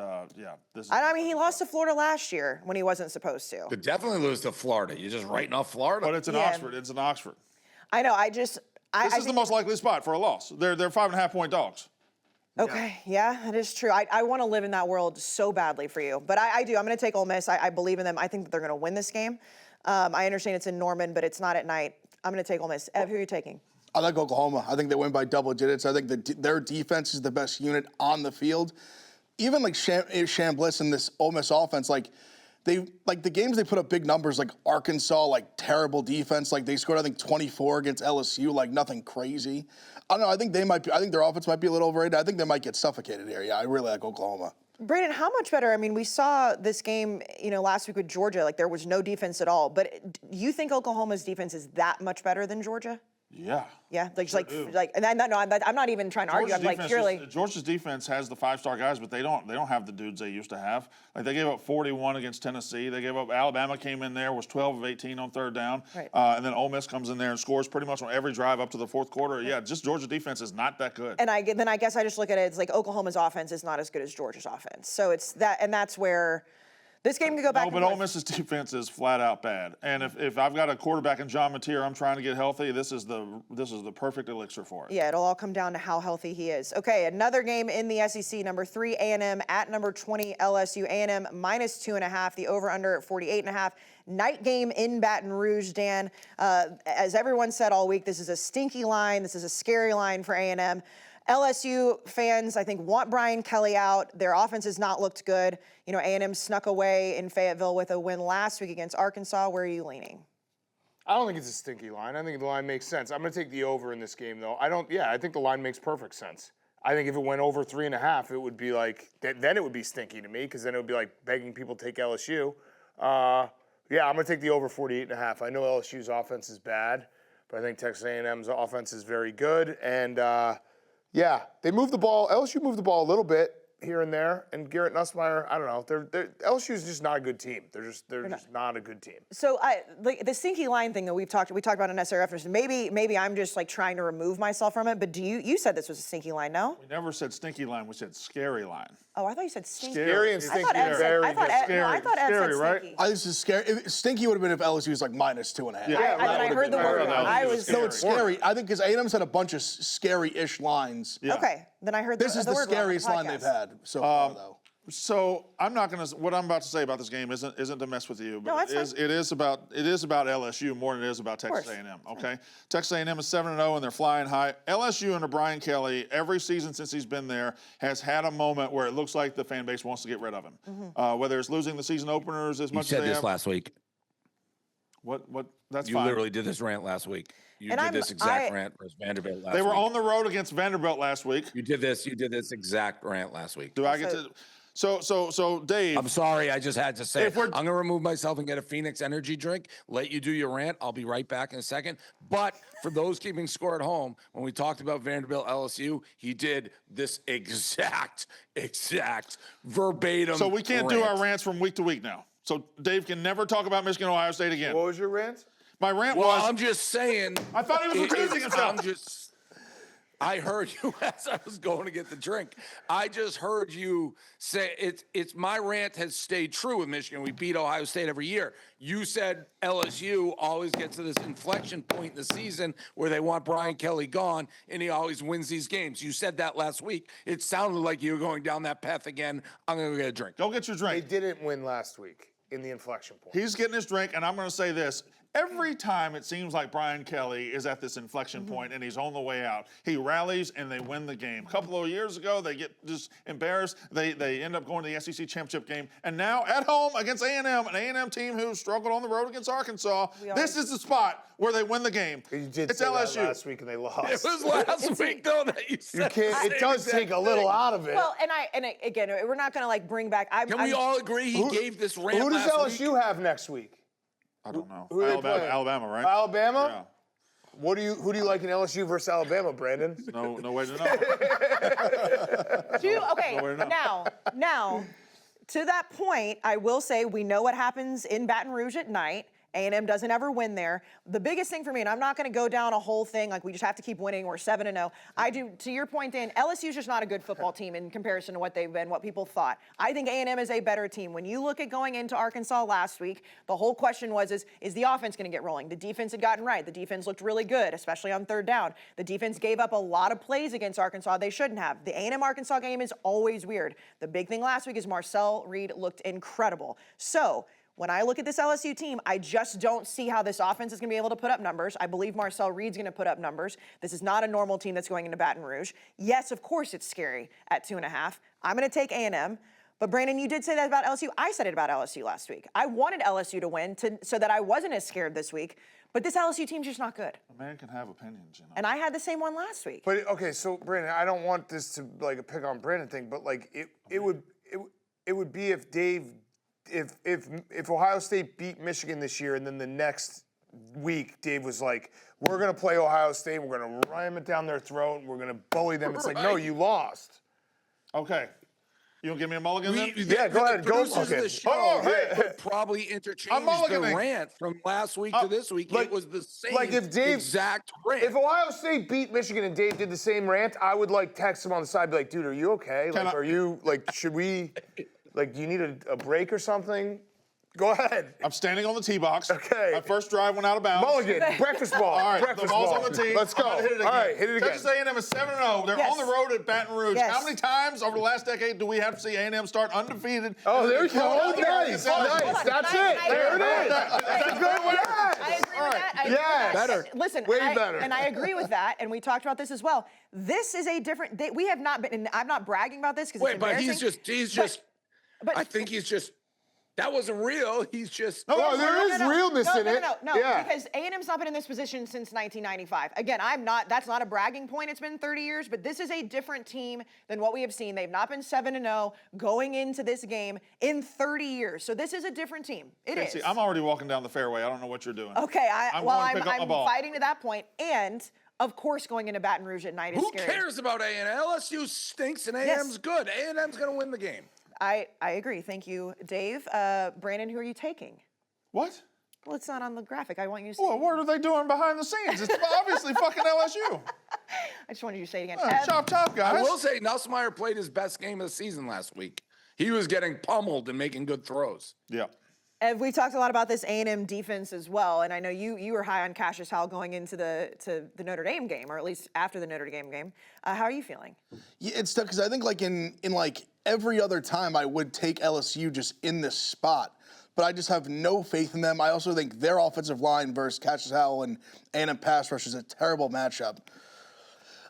this is I mean, he lost to Florida last year when he wasn't supposed to. Could definitely lose to Florida. You're just writing off Florida. But it's in Oxford. It's in Oxford. I know. This is the most likely spot for a loss. They're 5.5-point dogs. Okay, yeah, that is true. I want to live in that world so badly for you. But I do. I'm going to take Ole Miss. I believe in them. I think that they're going to win this game. I understand it's in Norman, but it's not at night. I'm going to take Ole Miss. Ev, who are you taking? I like Oklahoma. I think they win by double digits. I think their defense is the best unit on the field. Even like Chambliss and this Ole Miss offense, the games they put up big numbers, like Arkansas, terrible defense. They scored, I think, 24 against LSU, nothing crazy. I don't know. I think I think their offense might be a little overrated. I think they might get suffocated here. Yeah, I really like Oklahoma. Brandon, how much better? I mean, we saw this game, last week with Georgia. There was no defense at all. But you think Oklahoma's defense is that much better than Georgia? Yeah. Yeah, I'm not even trying to argue. I'm purely. Georgia's defense has the 5-star guys, but they don't have the dudes they used to have. They gave up 41 against Tennessee. They gave up. Alabama came in there, was 12 of 18 on third down, right. And then Ole Miss comes in there and scores pretty much on every drive up to the fourth quarter. Right. Yeah, just Georgia's defense is not that good. And I guess I just look at it as Oklahoma's offense is not as good as Georgia's offense. So it's that, and that's where. This game could go back. No, but Ole Miss's defense is flat out bad. And if I've got a quarterback in John Mateer, I'm trying to get healthy. This is the perfect elixir for it. Yeah, it'll all come down to how healthy he is. Okay, another game in the SEC. Number 3 A&M at number 20 LSU. A&M -2.5. The over/under at 48.5. Night game in Baton Rouge. Dan, as everyone said all week, this is a stinky line. This is a scary line for A&M. LSU fans, I think, want Brian Kelly out. Their offense has not looked good. A&M snuck away in Fayetteville with a win last week against Arkansas. Where are you leaning? I don't think it's a stinky line. I think the line makes sense. I'm going to take the over in this game, though. I think the line makes perfect sense. I think if it went over 3.5, it would be then it would be stinky to me, because then it would be begging people to take LSU. I'm going to take the over 48.5. I know LSU's offense is bad, but I think Texas A&M's offense is very good. And, they moved the ball. LSU moved the ball a little bit here and there, and Garrett Nussmeier, I don't know. LSU is just not a good team. They're just not a good team. So the stinky line thing that we talked about in SRF. Maybe I'm just trying to remove myself from it. But you said this was a stinky line? No. We never said stinky line. We said scary line. Oh, I thought you said stinky. Scary and stinky are very different. I thought Ed said stinky. I this is scary. Stinky would have been if LSU was -2.5. Yeah, I heard the word. No, it's scary. I think because A&M's had a bunch of scary-ish lines. Yeah. Okay, then I heard this is the scariest line they've had so far, though. So I'm not going to. What I'm about to say about this game isn't to mess with you, but No, that's it is about LSU more than it is about Texas course. A&M. Okay, Texas A&M is 7-0 and they're flying high. LSU under Brian Kelly every season since he's been there has had a moment where it looks like the fan base wants to get rid of him. Whether it's losing the season openers as You much said as they this have. last week. What? That's You fine. literally did this rant last week. You And did this exact rant versus Vanderbilt last week. They were on the road against Vanderbilt last week. You did this exact rant last week. Do I get to? So Dave. I'm sorry, I just had to say If it. we're- I'm going to remove myself and get a Phoenix energy drink, let you do your rant. I'll be right back in a second. But for those keeping score at home, when we talked about Vanderbilt LSU, he did this exact verbatim So we can't do rant. our rants from week to week now. So Dave can never talk about Michigan, Ohio State again. What was your rant? My rant Well, was. I'm just saying. I thought he was recusing himself. I heard you as I was going to get the drink. I just heard you say it's my rant has stayed true with Michigan. We beat Ohio State every year. You said LSU always gets to this inflection point in the season where they want Brian Kelly gone and he always wins these games. You said that last week. It sounded like you were going down that path again. I'm going to get a drink. Go get your They drink. didn't win last week in the inflection point. He's getting his drink, and I'm going to say this. Every time it seems like Brian Kelly is at this inflection point and he's on the way out, he rallies and they win the game. A couple of years ago, they get just embarrassed. They end up going to the SEC championship game. And now at home against A&M, an A&M team who struggled on the road against Arkansas, this is the spot where they win the game. You did It's say that LSU. last week and they lost. It was last week, though, that you said. You can't. It does take a little out of it. Well, again, we're not going to like bring back. Can we all agree he gave this rant Who does last week? LSU have next week? I don't know. Who are they playing? Alabama, right? Alabama? Who do you like in LSU versus Alabama, Brandon? Yeah. No way to know. Okay, Nowhere to know. now, to that point, I will say we know what happens in Baton Rouge at night. A&M doesn't ever win there. The biggest thing for me, and I'm not going to go down a whole thing like we just have to keep winning. We're 7-0. I do, to your point, Dan, LSU's just not a good football team in comparison to what they've been, what people thought. I think A&M is a better team. When you look at going into Arkansas last week, the whole question was, is the offense going to get rolling? The defense had gotten right. The defense looked really good, especially on third down. The defense gave up a lot of plays against Arkansas they shouldn't have. The A&M Arkansas game is always weird. The big thing last week is Marcel Reed looked incredible. So, when I look at this LSU team, I just don't see how this offense is going to be able to put up numbers. I believe Marcel Reed's going to put up numbers. This is not a normal team that's going into Baton Rouge. Yes, of course it's scary at 2.5. I'm going to take A&M. But Brandon, you did say that about LSU. I said it about LSU last week. I wanted LSU to win so that I wasn't as scared this week. But this LSU team's just not good. A man can have opinions, you know. And I had the same one last week. But okay, so Brandon, I don't want this to like a pick on Brandon thing, but like it would be if Dave. If Ohio State beat Michigan this year and then the next week Dave was like, we're going to play Ohio State, we're going to ram it down their throat, and we're going to bully them. It's like, no, you lost. Okay. You gonna give me a mulligan then? Yeah, go ahead. The Go. producers of Okay. the show Oh, hey. could probably interchange the mulliganing. rant from last week to this week. like- it was the same like if Dave- exact rant. If Ohio State beat Michigan and Dave did the same rant, I would like text him on the side, be like, dude, are you okay? Like, are you like, should we, like, do you need a break or something? Go ahead. I'm standing on the tee box. Okay. My first drive went out of bounds. Mulligan, breakfast ball. All right, breakfast the ball's ball. on the tee. Let's go. I'm gonna hit it again. All right, hit it again. Texas A&M is 7-0. They're Yes. on the road at Baton Rouge. Yes. How many times over the last decade do we have to see A&M start undefeated? Oh, there you go. Oh, Nice. Nice. That's it. There it is. That's a good one. I agree with that. I agree with Yes. that. Better. Listen, Way I, better. And I agree with that. And we talked about this as well. This is a different. We have not been. And I'm not bragging about this because Wait, it's but embarrassing. he's just. But I think he's just. That wasn't real. He's just. Oh, there is realness in it. No, Yeah. because A&M's not been in this position since 1995. Again, that's not a bragging point. It's been 30 years, but this is a different team than what we have seen. They've not been 7-0 going into this game in 30 years. So this is a different team. It is. See, I'm already walking down the fairway. I don't know what you're doing. Okay, I'm going to pick up my I'm ball. fighting to that point. And of course, going into Baton Rouge at night is Who scary. cares about A&M? LSU stinks and A&M's good. A&M's going to win the game. I agree. Thank you, Dave. Brandon, who are you taking? What? Well, it's not on the graphic. I want you to say. Well, what are they doing behind the scenes? It's obviously fucking LSU. I just wanted you to say it again. Chop, chop, guys. I will say Nussmeier played his best game of the season last week. He was getting pummeled and making good throws. Yeah. Ev, we talked a lot about this A&M defense as well, and I know you were high on Cassius Howell going into the Notre Dame game, or at least after the Notre Dame game. How are you feeling? Yeah, it's tough because I think like in like every other time I would take LSU just in this spot. But I just have no faith in them. I also think their offensive line versus Cassius Howell and A&M pass rush is a terrible matchup.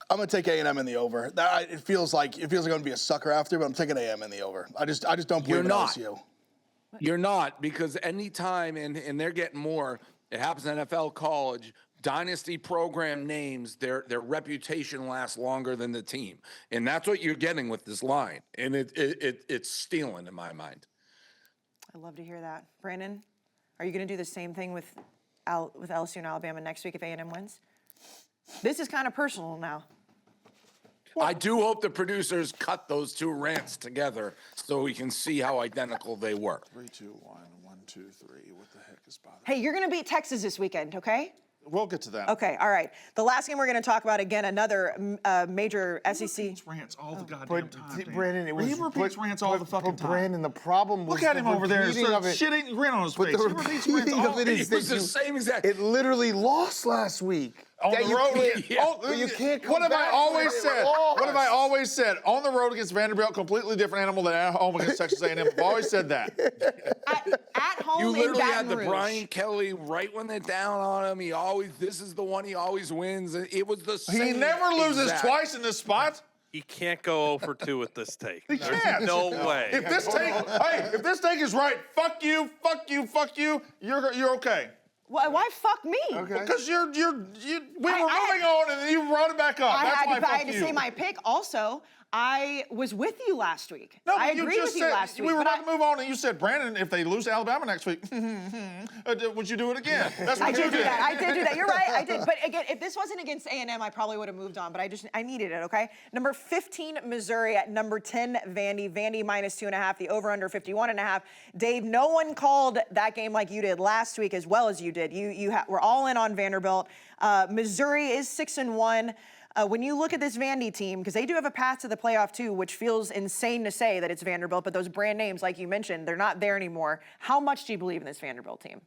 I'm gonna take A&M in the over. It feels like I'm gonna be a sucker after, but I'm taking A&M in the over. I just don't believe in LSU. You're not, because anytime, and they're getting more, it happens in NFL, college, dynasty program names, their reputation lasts longer than the team. And that's what you're getting with this line. And it's stealing in my mind. I love to hear that. Brandon, are you going to do the same thing with LSU and Alabama next week if A&M wins? This is kind of personal now. I do hope the producers cut those two rants together so we can see how identical they were. 3, 2, 1, 1, 2, 3. What the heck is bothering? Hey, you're going to beat Texas this weekend, okay? We'll get to that. Okay, all right. The last game we're going to talk about, again, another major SEC. Repeats rants all the goddamn time. Dan. Brandon, it was. He repeats rants all the fucking time. Brandon, the problem was Look at him over there, repeating of it. shitting grin on his But face. the He repeats rants repeating all of it is It was that the same exact. it literally lost last week. On That the you road, can't- Yeah. but you can't come What have I back from always it. said? What have I always said? On the road against Vanderbilt, completely different animal than at home against Texas A&M. I've always said that. At home You in literally Baton had the Rouge. Brian Kelly right when they're down on him. This is the one he always wins. And it was the same. He never loses exact. twice in this spot. He can't go 0 for 2 with this take. He can't. No way. If this take is right, fuck you, you're okay. Why fuck me? Because we were moving had- on and then you brought it back up. I That's why had fuck to you. say my pick. Also, I was with you last week. No, I you agreed just with you said last week. we were but about to move on, and you said, Brandon, if they lose to Alabama next week, would you do it again? That's what I you did do did. that. I did do that. You're right. I did. But again, if this wasn't against A&M, I probably would have moved on. But I needed it. Okay. Number 15 Missouri at number 10 Vandy. Vandy minus 2.5. The over under 51.5. Dave, no one called that game like you did last week as well as you did. We're all in on Vanderbilt. Missouri is 6-1. When you look at this Vandy team, because they do have a path to the playoff too, which feels insane to say that it's Vanderbilt, but those brand names, like you mentioned, they're not there anymore. How much do you believe in this Vanderbilt team?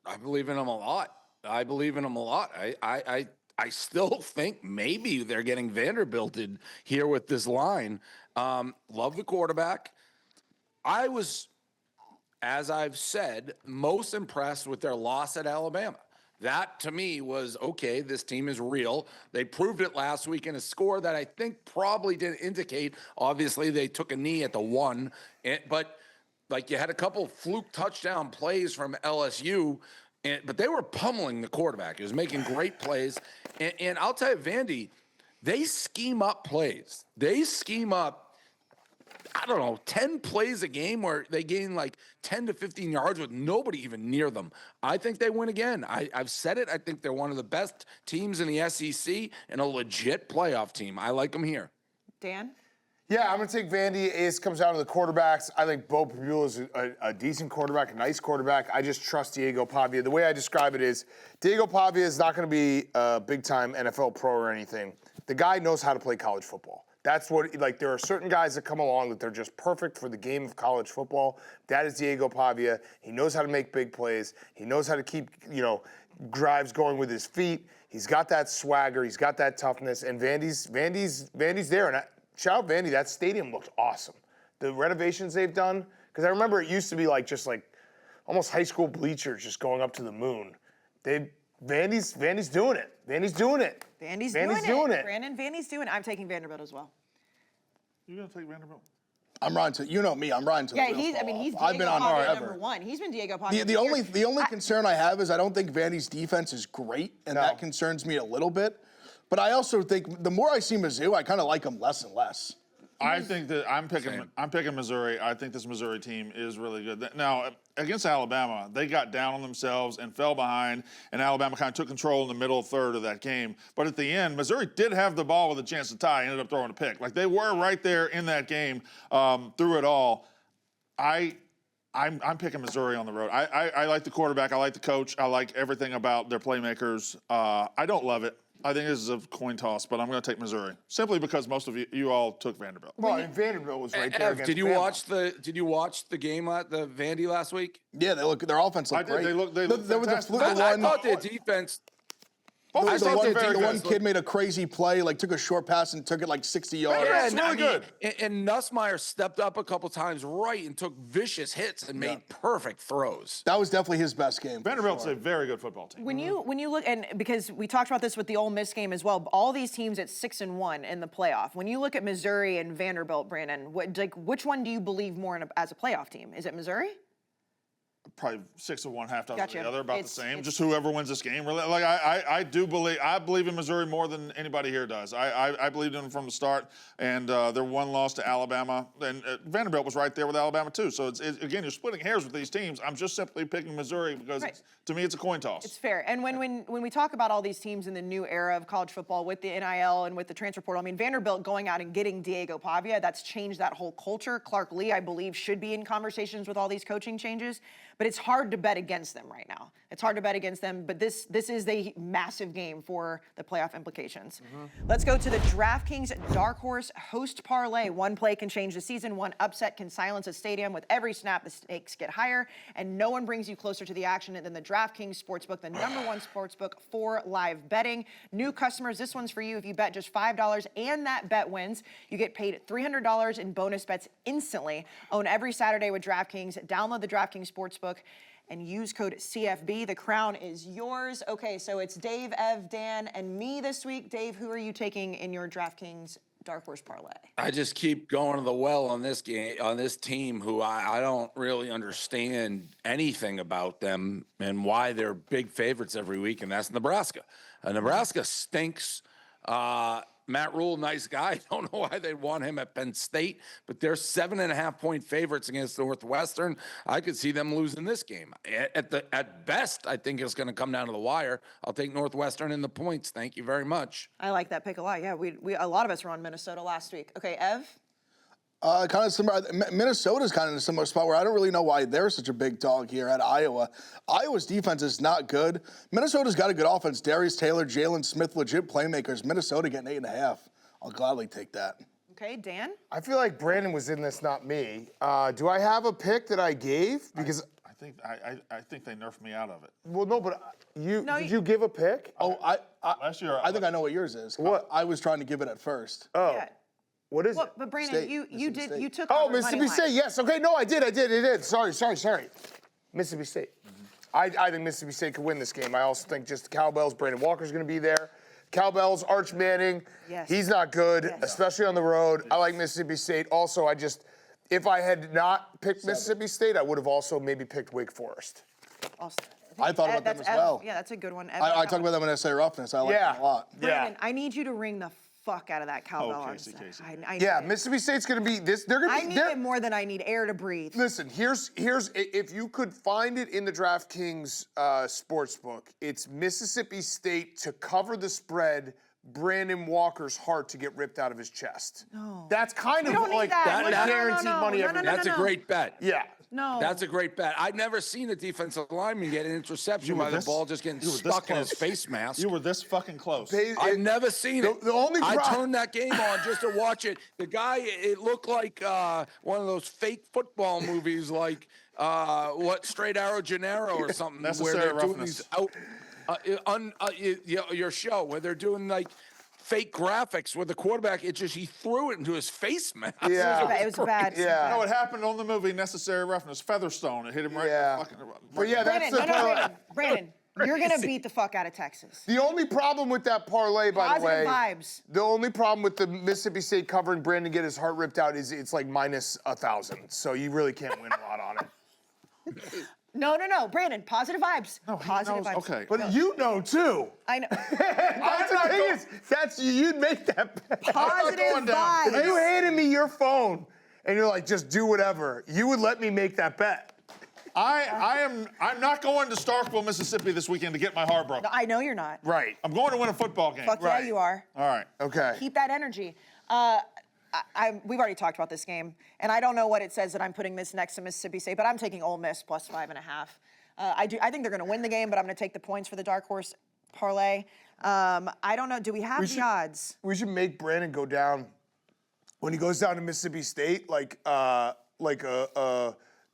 I believe in them a lot. I still think maybe they're getting Vanderbilted here with this line. Love the quarterback. I was, as I've said, most impressed with their loss at Alabama. That, to me, was, okay, this team is real. They proved it last week in a score that I think probably didn't indicate. Obviously, they took a knee at the 1. But, like, you had a couple fluke touchdown plays from LSU, but they were pummeling the quarterback. He was making great plays. And I'll tell you, Vandy, they scheme up plays. They scheme up, I don't know, 10 plays a game where they gain like 10 to 15 yards with nobody even near them. I think they win again. I've said it. I think they're one of the best teams in the SEC and a legit playoff team. I like them here. Dan? Yeah, I'm going to take Vandy. It comes down to the quarterbacks. I think Bo Pabula is a decent quarterback, a nice quarterback. I just trust Diego Pavia. The way I describe it is Diego Pavia is not going to be a big-time NFL pro or anything. The guy knows how to play college football. That's what, like, there are certain guys that come along that they're just perfect for the game of college football. That is Diego Pavia. He knows how to make big plays. He knows how to keep, drives going with his feet. He's got that swagger. He's got that toughness. And Vandy's there. And shout out Vandy. That stadium looks awesome. The renovations they've done, because I remember it used to be just almost high school bleachers just going up to the moon. Vandy's doing it. Vandy's doing it. Vandy's doing it. Brandon, Vandy's doing it. I'm taking Vanderbilt as well. You gonna take Vanderbilt? I'm riding to, you know me, I'm riding to Yeah, the wheels he's fall Diego off. I've been on Pavia forever. number 1. He's been Diego Pavia. The only concern I have is I don't think Vandy's defense is great, and that concerns me a little bit. But I also think the more I see Mizzou, I kind of like them less and less. I think that I'm picking Missouri. I think this Missouri team is really good. Now, against Alabama, they got down on themselves and fell behind, and Alabama kind of took control in the middle third of that game. But at the end, Missouri did have the ball with a chance to tie, ended up throwing a pick. Like, they were right there in that game through it all. I'm picking Missouri on the road. I like the quarterback. I like the coach. I like everything about their playmakers. I don't love it. I think this is a coin toss, but I'm going to take Missouri simply because most of you all took Vanderbilt. Well, and Vanderbilt was right there against Did you Bama. watch the game at the Vandy last week? Yeah, their offense looked great. They looked there was a fantastic. fluke I one. thought their defense. Both these teams are very The one good. kid made a crazy play, like took a short pass and took it like 60 yards. Yeah, and, it's really good. And Nussmeier stepped up a couple times right and took vicious hits and made perfect throws. That was definitely his best game. Vanderbilt's a very good football team. When you look, and because we talked about this with the Ole Miss game as well, all these teams at 6-1 in the playoff. When you look at Missouri and Vanderbilt, Brandon, which one do you believe more in as a playoff team? Is it Missouri? Probably 6-1, half dozen Gotcha. of the other, about It's- the same. Just whoever wins this game. Really, like I believe in Missouri more than anybody here does. I believed in them from the start, and their one loss to Alabama, and Vanderbilt was right there with Alabama too. So again, you're splitting hairs with these teams. I'm just simply picking Missouri because to me it's a coin toss. It's fair. And when we talk about all these teams in the new era of college football with the NIL and with the transfer portal, I mean, Vanderbilt going out and getting Diego Pavia, that's changed that whole culture. Clark Lee, I believe, should be in conversations with all these coaching changes. But it's hard to bet against them right now. It's hard to bet against them, but this is a massive game for the playoff implications. Let's go to the DraftKings Darkhorse host parlay. One play can change the season. One upset can silence a stadium. With every snap, the stakes get higher, and no one brings you closer to the action than the DraftKings Sportsbook, the #1 sportsbook for live betting. New customers, this one's for you. If you bet just $5 and that bet wins, you get paid $300 in bonus bets instantly. Own every Saturday with DraftKings. Download the DraftKings Sportsbook and use code CFB. The crown is yours. Okay, so it's Dave, Ev, Dan, and me this week. Dave, who are you taking in your DraftKings Dark Horse parlay? I just keep going to the well on this game, on this team, who I don't really understand anything about them and why they're big favorites every week, and that's Nebraska. Nebraska stinks. Matt Rule, nice guy. Don't know why they want him at Penn State, but they're 7.5-point favorites against Northwestern. I could see them losing this game. At best, I think it's going to come down to the wire. I'll take Northwestern in the points. Thank you very much. I like that pick a lot. Yeah, we a lot of us were on Minnesota last week. Okay, Ev? Kind of similar. Minnesota's kind of in a similar spot where I don't really know why they're such a big dog here at Iowa. Iowa's defense is not good. Minnesota's got a good offense. Darius Taylor, Jalen Smith, legit playmakers. Minnesota getting 8.5. I'll gladly take that. Okay, Dan? I feel like Brandon was in this, not me. Do I have a pick that I gave? Because I think they nerfed me out of it. well, no, but did you give a pick? Oh, Last year, I think I know what yours is. What? I was trying to give it at first. Oh, Yeah. what is Well, it? but Brandon, State. you Mississippi did State. you took Oh, over money Mississippi line. State. Yes. Okay. No, I did. Sorry. Mississippi State. I think Mississippi State could win this game. I also think just the Cowbells. Brandon Walker's going to be there. Cowbells, Arch Manning. Yes. He's not good, Yes. especially on the road. I like Mississippi State. Also, if I had not picked Mississippi State, I would have also maybe picked Wake Forest. Awesome. I thought about them That's as well. Yeah, that's a good one. Ev, I talked about them when I say roughness. I like Yeah. them a lot. Brandon, I need you to ring the fuck out of that cowbell. Oh, artist. Casey. I Yeah, need it. Mississippi State's going to be this. They're going I to be. need it more than I need air to breathe. Listen, here's if you could find it in the DraftKings sportsbook, it's Mississippi State to cover the spread. Brandon Walker's heart to get ripped out of his chest. No. That's kind of don't need like that. No, guaranteed money no, every no, no, That's a great bet. Yeah. No. That's a great bet. I've never seen a defensive lineman get an interception by the ball just getting you were this stuck in his close. face mask. You were this fucking close. I've never seen it. The only I pro- turned that game on just to watch it. The guy, it looked like one of those fake football movies, like Straight Arrow Gennaro or something, where Necessary they're doing roughness. these your show where they're doing like fake graphics with the quarterback. He threw it into his face mask. Yeah. It was bad. Yeah. No, it happened on the movie Necessary Roughness. Featherstone. It hit him right Yeah. in the fucking. But yeah, that's Brandon, the no, parlay. Brandon, you're gonna beat the fuck out of Texas. The only problem with that parlay, by the way, Positive vibes. the only problem with the Mississippi State covering Brandon get his heart ripped out is it's like minus 1,000. So you really can't win a lot on it. No, Brandon, positive vibes. No, he Positive knows- vibes. okay. But you know too. I know. That's the thing is, you'd make that bet. Positive going down. If you vibes. handed me your phone and you're like, just do whatever, you would let me make that bet. I'm not going to Starkville, Mississippi this weekend to get my heart broken. I know you're not. Right. I'm going to win a football game. Fuck yeah, Right. you are. All right. Okay. Keep that energy. We've already talked about this game, and I don't know what it says that I'm putting this next to Mississippi State, but I'm taking Ole Miss plus 5.5. I think they're going to win the game, but I'm going to take the points for the dark horse parlay. I don't know. Do we have the odds? We should make Brandon go down when he goes down to Mississippi State, like a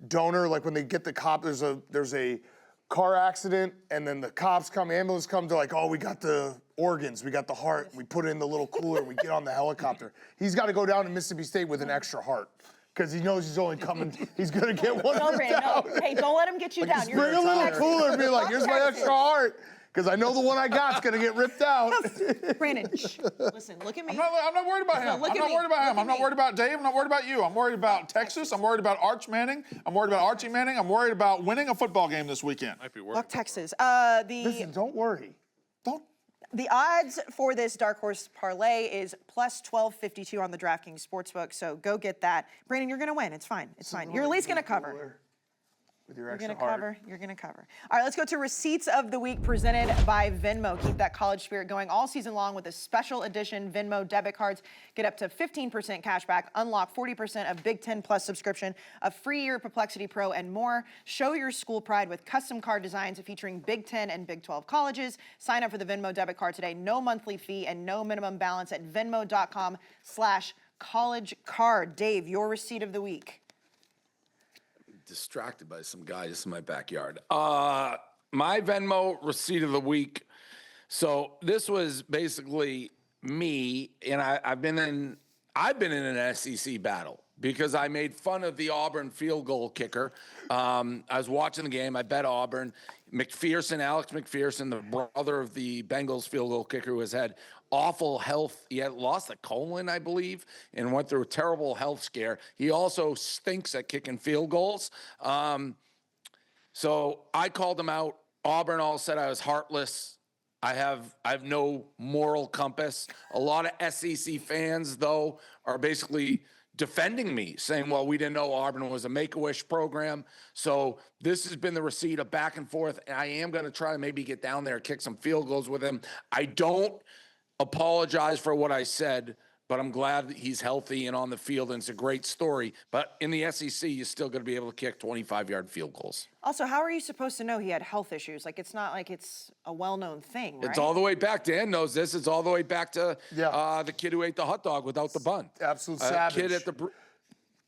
donor. Like when they get the cop, there's a car accident, and then the cops come, ambulance come, they're like, oh, we got the organs, we got the heart, we put it in the little cooler, we get on the helicopter. He's got to go down to Mississippi State with an extra heart. Because he knows he's only coming, he's gonna get one No, ripped Brandon, out. no. Hey, don't let him get you down. Just bring a little cooler and be like, here's my extra heart. Because I know the one I got's gonna get ripped out. Brandon, shh. Listen, look at me. I'm not worried about him. look I'm at not me. worried about him. Look I'm at not me. worried about Dave. I'm not worried about you. I'm worried about Texas. I'm worried about Arch Manning. I'm worried about Archie Manning. I'm worried about winning a football game this weekend. Might be worried. Fuck Texas. Listen, don't worry. The odds for this Darkhorse parlay is plus 1252 on the DraftKings Sportsbook, so go get that. Brandon, you're going to win. It's fine. It's fine. You're at least going to cover. With your You're extra going to heart. cover. You're going to cover. All right, let's go to Receipts of the Week presented by Venmo. Keep that college spirit going all season long with a special edition Venmo debit cards. Get up to 15% cash back, unlock 40% of Big Ten Plus subscription, a free year of Perplexity Pro, and more. Show your school pride with custom card designs featuring Big Ten and Big 12 colleges. Sign up for the Venmo debit card today. No monthly fee and no minimum balance at venmo.com/collegecard. Dave, your receipt of the week. Distracted by some guys in my backyard. My Venmo receipt of the week. So this was basically me, and I've been in an SEC battle because I made fun of the Auburn field goal kicker. I was watching the game. I bet Auburn. Alex McPherson, the brother of the Bengals field goal kicker, who has had awful health. He had lost a colon, I believe, and went through a terrible health scare. He also stinks at kicking field goals. So I called him out. Auburn all said I was heartless. I have no moral compass. A lot of SEC fans, though, are basically defending me, saying, well, we didn't know Auburn was a Make-A-Wish program. So this has been the receipt of back and forth, and I am going to try to maybe get down there, kick some field goals with him. I don't apologize for what I said, but I'm glad that he's healthy and on the field, and it's a great story. But in the SEC, you're still going to be able to kick 25-yard field goals. Also, how are you supposed to know he had health issues? Like, it's not like it's a well-known thing, right? It's all the way back. Dan knows this. It's all the way back to the kid who ate the hot dog without the bun. Absolute savage. Kid at the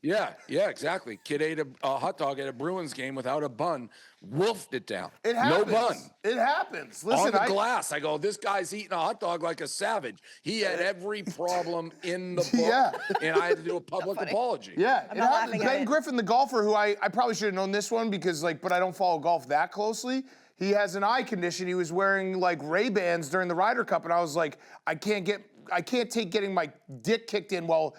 yeah, exactly. Kid ate a hot dog at a Bruins game without a bun, wolfed it down. It happens. No bun. It happens. Listen, on the glass. I go, this guy's eating a hot dog like a savage. He had every problem in the book, and I had to do a public apology. Yeah, I'm it not happens. laughing at Ben it. Griffin, the golfer, who I probably should have known this one because, but I don't follow golf that closely. He has an eye condition. He was wearing Ray-Bans during the Ryder Cup, and I was like, I can't take getting my dick kicked in while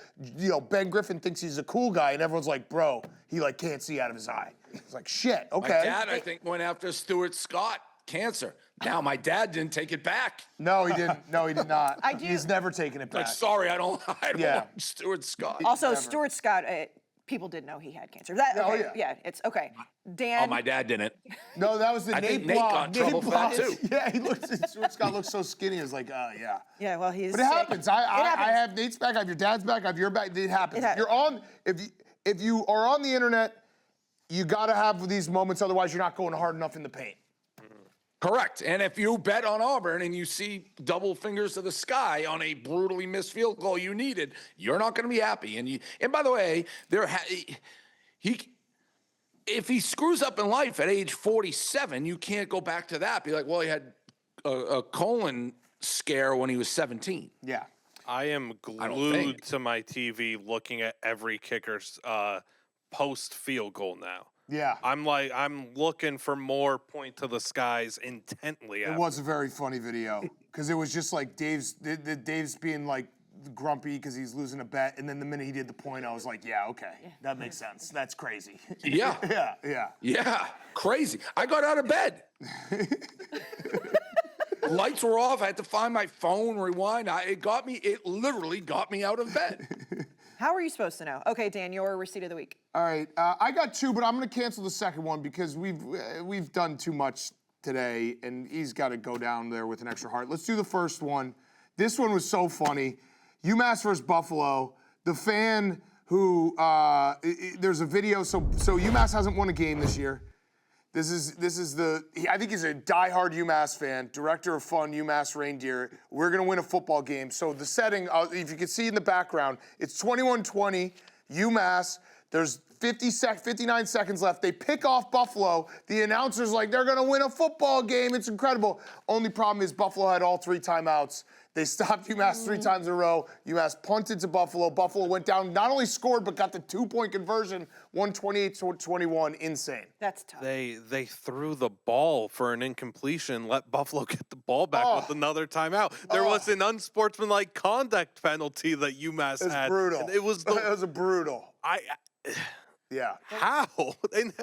Ben Griffin thinks he's a cool guy, and everyone's like, bro, he can't see out of his eye. It's like, shit, okay. My dad, I think, went after Stuart Scott, cancer. Now, my dad didn't take it back. No, he didn't. No, he did not. I do- He's never taken it back. Like, sorry, I don't Yeah. want Stuart Scott. Also, Stuart Scott, people did know he had cancer. That, Oh, okay, yeah. it's okay. Dan, Oh, my dad didn't. No, that was the I Nate think Nate Block. got in trouble for that, Block. too. Yeah, Stuart Scott looks so skinny. It's like, yeah. yeah, well, he's But it sick. happens. It I happens. have Nate's back. I have your dad's back. I have your back. It happens. It happens. You're on. If you are on the internet, you got to have these moments. Otherwise, you're not going hard enough in the paint. Correct. And if you bet on Auburn and you see double fingers to the sky on a brutally missed field goal you needed, you're not going to be happy. And by the way, if he screws up in life at age 47, you can't go back to that. Be like, well, he had a colon scare when he was 17. Yeah. I am glued to my TV looking at every kicker's post field goal now. Yeah. I'm looking for more point to the skies intently. It was a very funny video because it was just like Dave's being grumpy because he's losing a bet, and then the minute he did the point, I was like, yeah, okay, that makes sense. That's crazy. Yeah. Yeah. Crazy. I got out of bed. Lights were off. I had to find my phone, rewind. It literally got me out of bed. How are you supposed to know? Okay, Dan, your receipt of the week. All right, I got two, but I'm going to cancel the second one because we've done too much today, and he's got to go down there with an extra heart. Let's do the first one. This one was so funny. UMass versus Buffalo. The fan who there's a video. So UMass hasn't won a game this year. This is I think he's a diehard UMass fan, director of fun, UMass Reindeer. We're going to win a football game. So the setting, if you can see in the background, it's 21-20, UMass. There's 59 seconds left. They pick off Buffalo. The announcer's like, they're going to win a football game. It's incredible. Only problem is Buffalo had all 3 timeouts. They stopped UMass 3 times in a row. UMass punted to Buffalo. Buffalo went down, not only scored, but got the 2-point conversion, 128-21. Insane. That's tough. They threw the ball for an incompletion, let Buffalo get the ball back with another timeout. There was an unsportsmanlike conduct penalty that UMass It's had. brutal. And it was It was a brutal. Yeah. How? And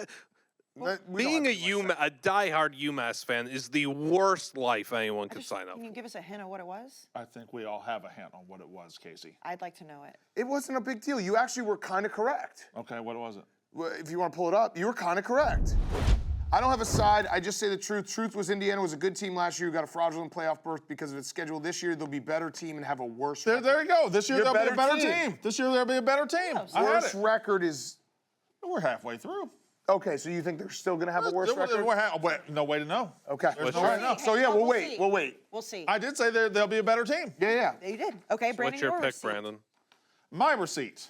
We being don't a have to watch a diehard UMass fan is the worst life anyone could sign up Can you for. give us a hint of what it was? I think we all have a hint on what it was, Casey. I'd like to know it. It wasn't a big deal. You actually were kind of correct. Okay, what was it? Well, if you want to pull it up, you were kind of correct. I don't have a side. I just say the truth. Truth was Indiana was a good team last year who got a fraudulent playoff berth because of its schedule. This year, they'll be better team and have a worse record. There you go. This year You're they'll be a better team. team. This year they'll be a better team. I had Worst it. record is... We're halfway through. Okay, so you think they're still going to have a worse record? No way to know. Okay. There's no way to know. So, yeah, we'll wait. see. We'll wait. We'll see. I did say they'll be a better team. Yeah. You did. Okay, Brandon, What's your pick, receipt. Brandon? My receipt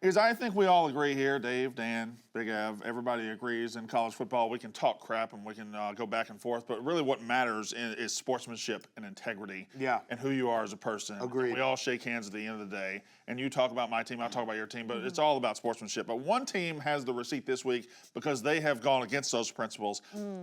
is I think we all agree here, Dave, Dan, Big Ev, everybody agrees in college football we can talk crap and we can go back and forth, but really what matters is sportsmanship and integrity. Yeah. And who you are as a person. Agreed. We all shake hands at the end of the day, and you talk about my team, I talk about your team, but it's all about sportsmanship. But one team has the receipt this week because they have gone against those principles.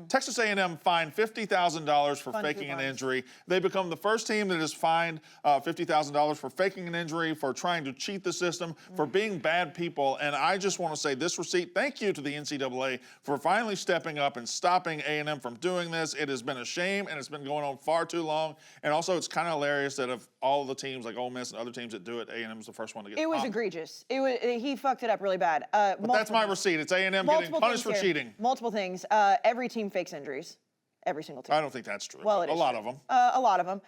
Texas A&M fined $50,000 for Fun faking an coupons. injury. They become the first team that is fined $50,000 for faking an injury, for trying to cheat the system, for being bad people. And I just want to say this receipt, thank you to the NCAA for finally stepping up and stopping A&M from doing this. It has been a shame, and it's been going on far too long. And also, it's kind of hilarious that of all the teams like Ole Miss and other teams that do it, A&M is the first one to get It was popped. egregious. He fucked it up really bad. But that's my receipt. It's A&M getting punished for cheating. Multiple things. Every team fakes injuries. Every single team. I don't think that's true. Well, but it a is lot true. of them. A lot of them.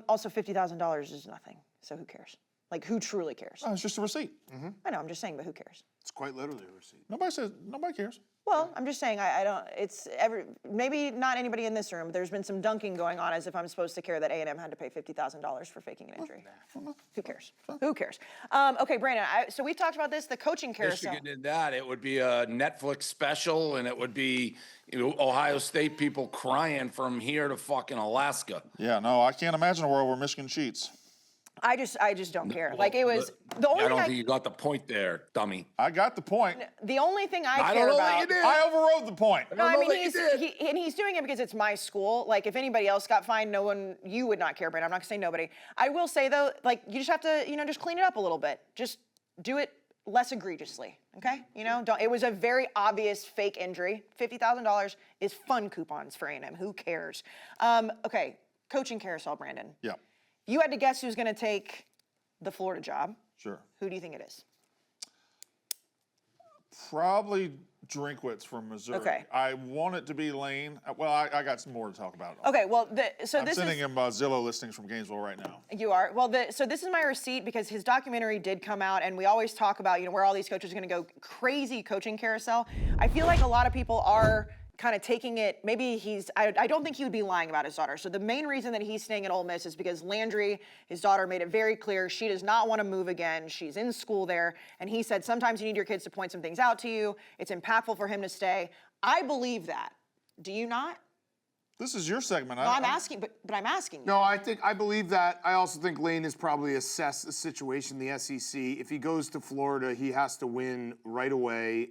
Also, $50,000 is nothing. So who cares? Like, who truly cares? Oh, it's just a receipt. I know. I'm just saying, but who cares? It's quite literally a receipt. Nobody cares. Well, I'm just saying, I don't, maybe not anybody in this room, but there's been some dunking going on as if I'm supposed to care that A&M had to pay $50,000 for faking an injury. Who cares? Who cares? Okay, Brandon, so we've talked about this, the coaching carousel. Michigan did that. It would be a Netflix special, and it would be Ohio State people crying from here to fucking Alaska. Yeah, no, I can't imagine a world where Michigan cheats. I just don't care. Like, it was, the only I don't thing think you got the point there, dummy. I got the point. the only thing I I care don't know about. that you did. I overrode the point. No, I know mean, that you did. he's doing it because it's my school. Like, if anybody else got fined, you would not care, Brandon. I'm not gonna say nobody. I will say though, like, you just have to, just clean it up a little bit. Just do it less egregiously, okay? It was a very obvious fake injury. $50,000 is fun coupons for A&M. Who cares? Okay, coaching carousel, Brandon. Yeah, You had to guess who's gonna take the Florida job. sure. Who do you think it is? Probably Drinkwitz from Missouri. Okay. I want it to be Lane. Well, I got some more to talk about. Okay, well, I'm sending him Zillow listings from Gainesville right now. You are. Well, so this is my receipt because his documentary did come out, and we always talk about, where all these coaches are going to go crazy coaching carousel. I feel like a lot of people are kind of taking it, maybe I don't think he would be lying about his daughter. So the main reason that he's staying at Ole Miss is because Landry, his daughter, made it very clear she does not want to move again. She's in school there. And he said, sometimes you need your kids to point some things out to you. It's impactful for him to stay. I believe that. Do you not? This is your segment. No, I'm asking, but I'm asking you. No, I believe that. I also think Lane has probably assessed the situation in the SEC. If he goes to Florida, he has to win right away.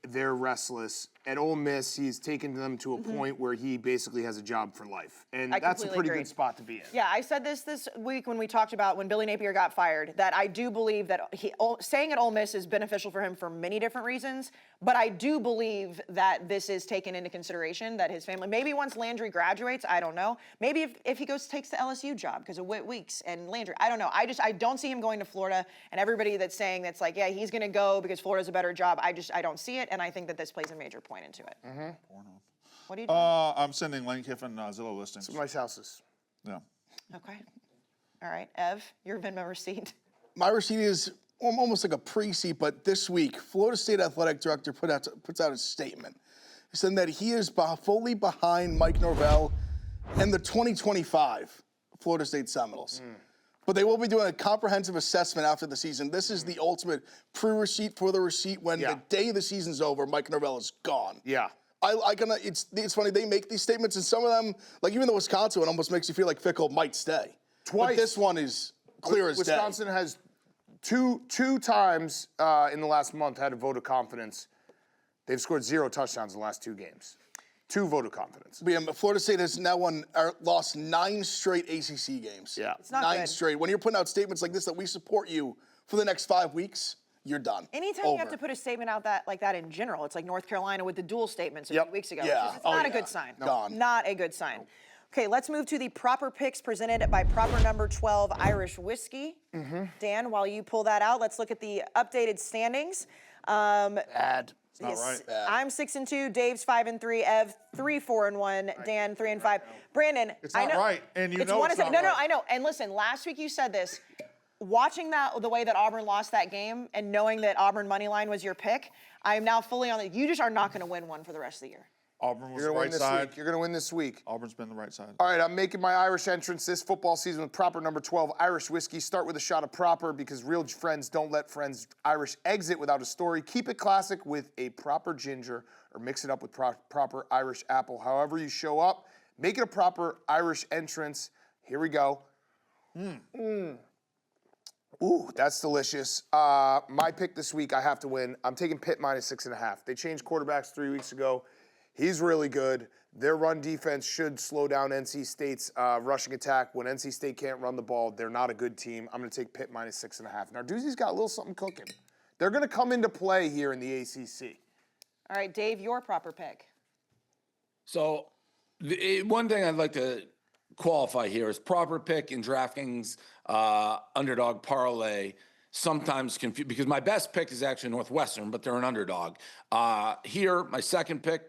They're restless. At Ole Miss, he's taken them to a point where he basically has a job for life. And I that's a completely pretty agree. good spot to be in. Yeah, I said this week when we talked about when Billy Napier got fired, that I do believe that staying at Ole Miss is beneficial for him for many different reasons, but I do believe that this is taken into consideration, that his family, maybe once Landry graduates, I don't know, maybe if he takes the LSU job because of Whit Weeks and Landry, I don't know. I don't see him going to Florida, and everybody that's saying that's like, yeah, he's going to go because Florida's a better job, I don't see it, and I think that this plays a major point into it. What are you doing? I'm sending Lane Kiffin Zillow listings. Some nice houses. Yeah. Okay. All right, Ev, your Venmo receipt. My receipt is almost like a pre-seat, but this week, Florida State Athletic Director puts out a statement. He said that he is fully behind Mike Norvell and the 2025 Florida State Seminoles. But they will be doing a comprehensive assessment after the season. This is the ultimate pre-receipt for the receipt when the day the season's over, Mike Norvell is gone. Yeah. It's funny, they make these statements, and some of them, like even the Wisconsin one almost makes you feel like Fickle might stay. Twice. But this one is clear as day. Wisconsin has two times in the last month had a vote of confidence. They've scored 0 touchdowns in the last 2 games. 2 vote of confidence. Florida State has now lost 9 straight ACC games. Yeah. It's not 9 good. straight. When you're putting out statements like this that we support you for the next 5 weeks, you're done. Anytime you have to put a statement out like that in general, it's like North Carolina with the dual statements a few weeks ago. Yeah. It's not a good sign. Gone. Not a good sign. Okay, let's move to the proper picks presented by proper number 12 Irish Whiskey. Dan, while you pull that out, let's look at the updated standings. Bad. Not right. I'm 6-2. Dave's 5-3. Ev 3-4-1. Dan 3-5. Brandon, It's I not know right, and you it's know one it's of the- not No, right. I know. And listen, last week you said this. Watching the way that Auburn lost that game and knowing that Auburn money line was your pick, I am now fully on it. You just are not going to win one for the rest of the year. Auburn was You're the gonna win right this side. week. You're gonna win this week. Auburn's been the right side. All right, I'm making my Irish entrance this football season with proper number 12 Irish whiskey. Start with a shot of proper because real friends don't let friends Irish exit without a story. Keep it classic with a proper ginger or mix it up with proper Irish apple. However you show up, make it a proper Irish entrance. Here we go. Ooh, that's delicious. My pick this week, I have to win. I'm taking Pitt minus 6.5. They changed quarterbacks 3 weeks ago. He's really good. Their run defense should slow down NC State's rushing attack. When NC State can't run the ball, they're not a good team. I'm going to take Pitt minus 6.5. Narduzzi's got a little something cooking. They're going to come into play here in the ACC. All right, Dave, your proper pick. So one thing I'd like to qualify here is proper pick in DraftKings underdog parlay. Sometimes confused because my best pick is actually Northwestern, but they're an underdog. Here, my second pick,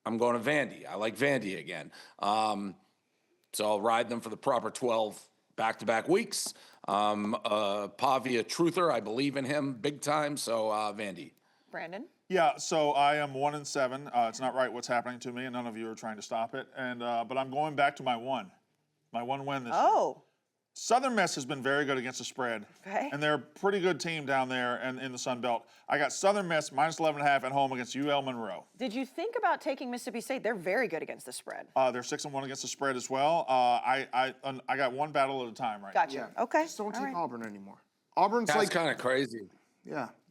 I'm going to Vandy. I like Vandy again. So I'll ride them for the proper 12 back-to-back weeks. Pavia Truther, I believe in him big time. So Vandy. Brandon? Yeah, so I am 1-7. It's not right what's happening to me, and none of you are trying to stop it. And but I'm going back to my one win this year. Oh. Southern Miss has been very good against the spread. Okay. And they're a pretty good team down there in the Sun Belt. I got Southern Miss minus 11.5 at home against UL Monroe. Did you think about taking Mississippi State? They're very good against the spread. They're 6-1 against the spread as well. I got one battle at a time right Gotcha. Okay. Just don't All take right. Auburn anymore. Auburn's That's like kind of crazy.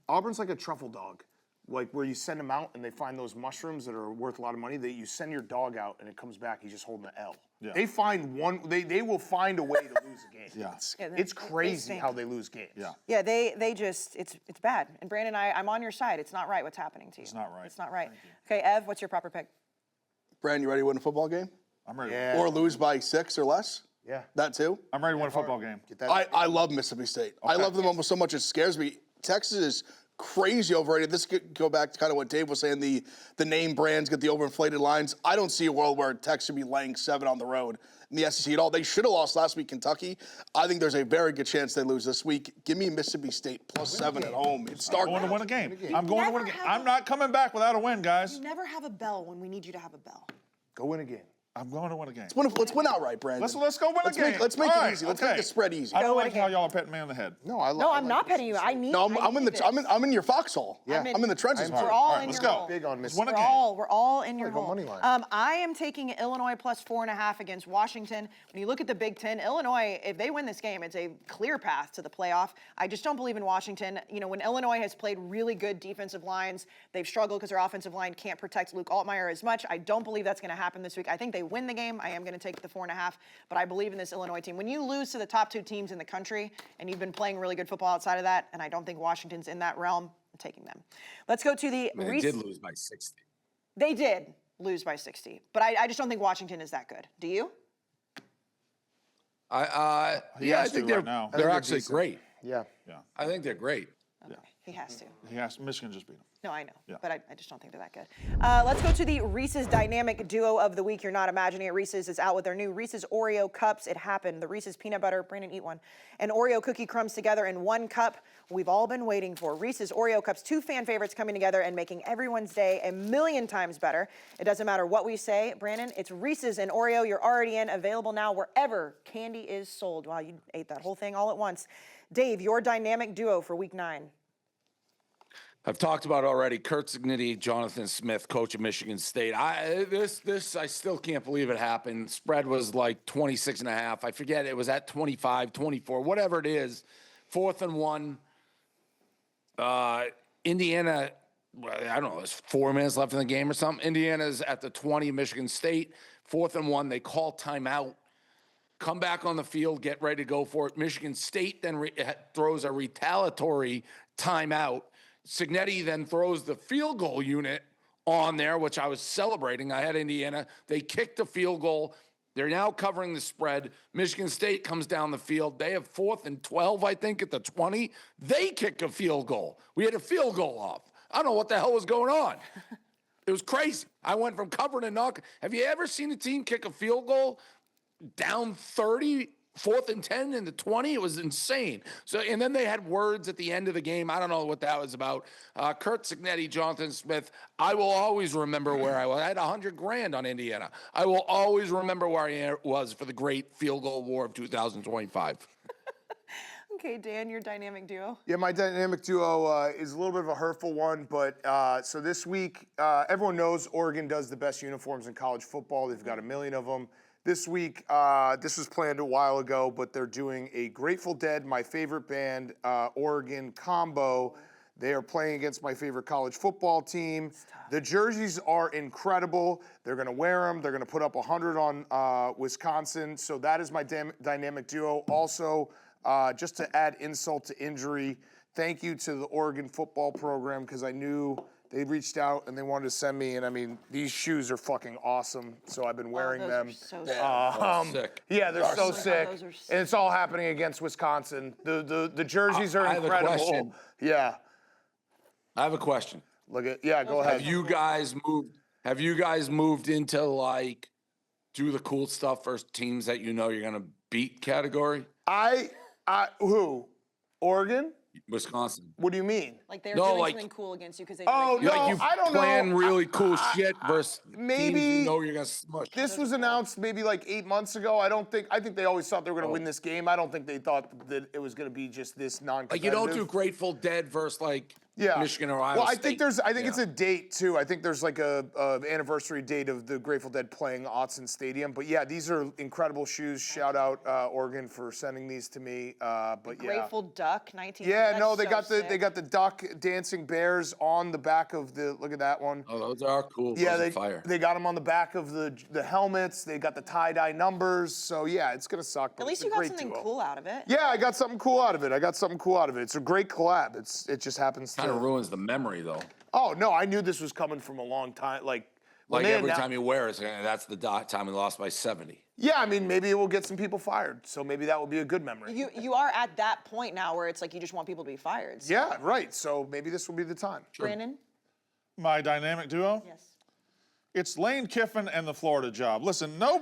Auburn's like a truffle dog. Like where you send them out and they find those mushrooms that are worth a lot of money. That you send your dog out and it comes back, he's just holding an L. Yeah. They find one. They will find a way to lose a game. Yeah. It's They crazy stink. how they lose games. Yeah. Yeah, they just it's bad. And Brandon, I'm on your side. It's not right what's happening to you. It's not right. It's not right. Okay, Ev, what's your proper pick? Brandon, you ready to win a football game? I'm ready. Yeah. Or lose by 6 or less? Yeah. That too? I'm ready to win a football game. Get that. I love Mississippi State. I love them almost so much it scares me. Texas is crazy overrated. This could go back to kind of what Dave was saying, the name brands get the overinflated lines. I don't see a world where Texas should be laying 7 on the road in the SEC at all. They should have lost last week, Kentucky. I think there's a very good chance they lose this week. Give me Mississippi State plus 7 at home. It's I'm dark. going to win a game. I'm going to win a never game. have I'm not coming back without a win, guys. You never have a bell when we need you to have a bell. Go win a game. I'm going to win a game. Let's win outright, Brandon. Let's go win a game. Let's make All it right, easy. Let's okay. make the spread easy. I don't win a like how game. y'all are petting me on the head. No, I'm not petting you. I need. No, I I'm in need the this. I'm in your foxhole. Yeah. I'm in the trenches. We're with you. all All right, in let's your go. hole. Big on Let's win Mississippi. a game. We're all in your go hole. money line. I am taking Illinois plus 4.5 against Washington. When you look at the Big Ten, Illinois, if they win this game, it's a clear path to the playoff. I just don't believe in Washington. You know, when Illinois has played really good defensive lines, they've struggled because their offensive line can't protect Luke Altmaier as much. I don't believe that's going to happen this week. I think they win the game. I am going to take the 4.5, but I believe in this Illinois team. When you lose to the top 2 teams in the country and you've been playing really good football outside of that, and I don't think Washington's in that realm, I'm taking them. Let's go to the They did lose by 60. They did lose by 60, but I just don't think Washington is that good. Do you? I has think to they're right now. they're actually decent. great. Yeah. I think they're great. Okay. He has to. Michigan just beat them. No, I know, Yeah. but I just don't think they're that good. Let's go to the Reese's Dynamic Duo of the Week. You're not imagining it. Reese's is out with their new Reese's Oreo cups. It happened. The Reese's peanut butter, Brandon, eat one, and Oreo cookie crumbs together in one cup. We've all been waiting for Reese's Oreo cups, 2 fan favorites coming together and making everyone's day a million times better. It doesn't matter what we say, Brandon. It's Reese's and Oreo. You're already in, available now wherever candy is sold. Wow, you ate that whole thing all at once. Dave, your Dynamic Duo for Week 9. I've talked about already. Kurt Cignetti, Jonathan Smith, coach of Michigan State. I still can't believe it happened. Spread was like 26.5. I forget, it was at 25, 24, whatever it is. 4th and 1. Indiana, I don't know, there's 4 minutes left in the game or something. Indiana's at the 20 of Michigan State. 4th and 1. They call timeout. Come back on the field, get ready to go for it. Michigan State then throws a retaliatory timeout. Cignetti then throws the field goal unit on there, which I was celebrating. I had Indiana. They kicked the field goal. They're now covering the spread. Michigan State comes down the field. They have 4th and 12, I think, at the 20. They kick a field goal. We had a field goal off. I don't know what the hell was going on. It was crazy. I went from covering to knock. Have you ever seen a team kick a field goal down 30, 4th and 10 in the 20? It was insane. So, and then they had words at the end of the game. I don't know what that was about. Kurt Cignetti, Jonathan Smith. I will always remember where I was. I had $100,000 on Indiana. I will always remember where I was for the great field goal war of 2025. Okay, Dan, your Dynamic Duo. Yeah, my Dynamic Duo is a little bit of a hurtful one, but so this week, everyone knows Oregon does the best uniforms in college football. They've got 1 million of them. This week, this was planned a while ago, but they're doing a Grateful Dead, my favorite band, Oregon combo. They are playing against my favorite college football team. The jerseys are incredible. They're going to wear them. They're going to put up 100 on Wisconsin. So that is my Dynamic Duo. Also, just to add insult to injury, thank you to the Oregon football program, because I knew they reached out and they wanted to send me, and I mean, these shoes are fucking awesome. So I've been wearing them. So Sick. Yeah, they're so sick. Those are sick. And it's all happening against Wisconsin. The jerseys are I have a incredible. question. Yeah. I have a question. Look at go ahead. Have you guys moved into like do the cool stuff for teams that you know you're gonna beat category? Who? Oregon? Wisconsin. What do you mean? Like they're No, doing like- something cool against you because they. Oh, make you- no, Like you I don't plan know. really cool shit versus maybe- teams you know you're gonna smush. This was announced maybe like 8 months ago. I think they always thought they were going to win this game. I don't think they thought that it was going to be just this non-competitive. Like you don't do Grateful Dead versus like Yeah. Michigan or Ohio Well, I State. think it's a date too. I think there's like a anniversary date of the Grateful Dead playing Autzen Stadium. But yeah, these are incredible shoes. Shout out Oregon for sending these to me. But yeah. Grateful Duck, 19. Yeah, that's no, they so got sick. the duck dancing bears on the back of the. Look at that one. Oh, those are cool. Yeah, Those are fire. they got them on the back of the helmets. They got the tie-dye numbers. So yeah, it's gonna suck. But At least it's a you got great something duo. cool out of it. Yeah, I got something cool out of it. It's a great collab. It just happens Kind of to. ruins the memory though. Oh no, I knew this was coming from a long time. Like when Like they every annou- time you wear it, that's the time we lost by 70. Yeah, I mean maybe it will get some people fired. So maybe that will be a good memory. You are at that point now where it's like you just want people to be fired. So. Yeah, right. So maybe this will be the time. Brandon? My Dynamic Duo? Yes. It's Lane Kiffin and the Florida job. Listen, no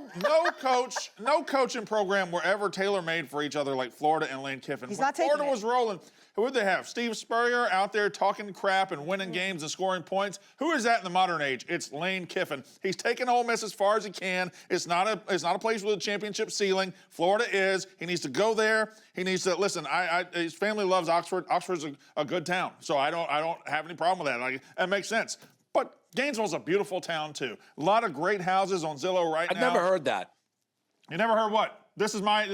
coaching program were ever tailor-made for each other like Florida and Lane Kiffin. He's When not taking Florida it. was rolling, who would they have? Steve Spurrier out there talking crap and winning games and scoring points. Who is that in the modern age? It's Lane Kiffin. He's taking Ole Miss as far as he can. It's not a place with a championship ceiling. Florida is. He needs to go there. He needs to listen. His family loves Oxford. Oxford's a good town, so I don't have any problem with that. Like, that makes sense. But Gainesville's a beautiful town too. A lot of great houses on Zillow right now. I've never heard that. You never heard what? This is my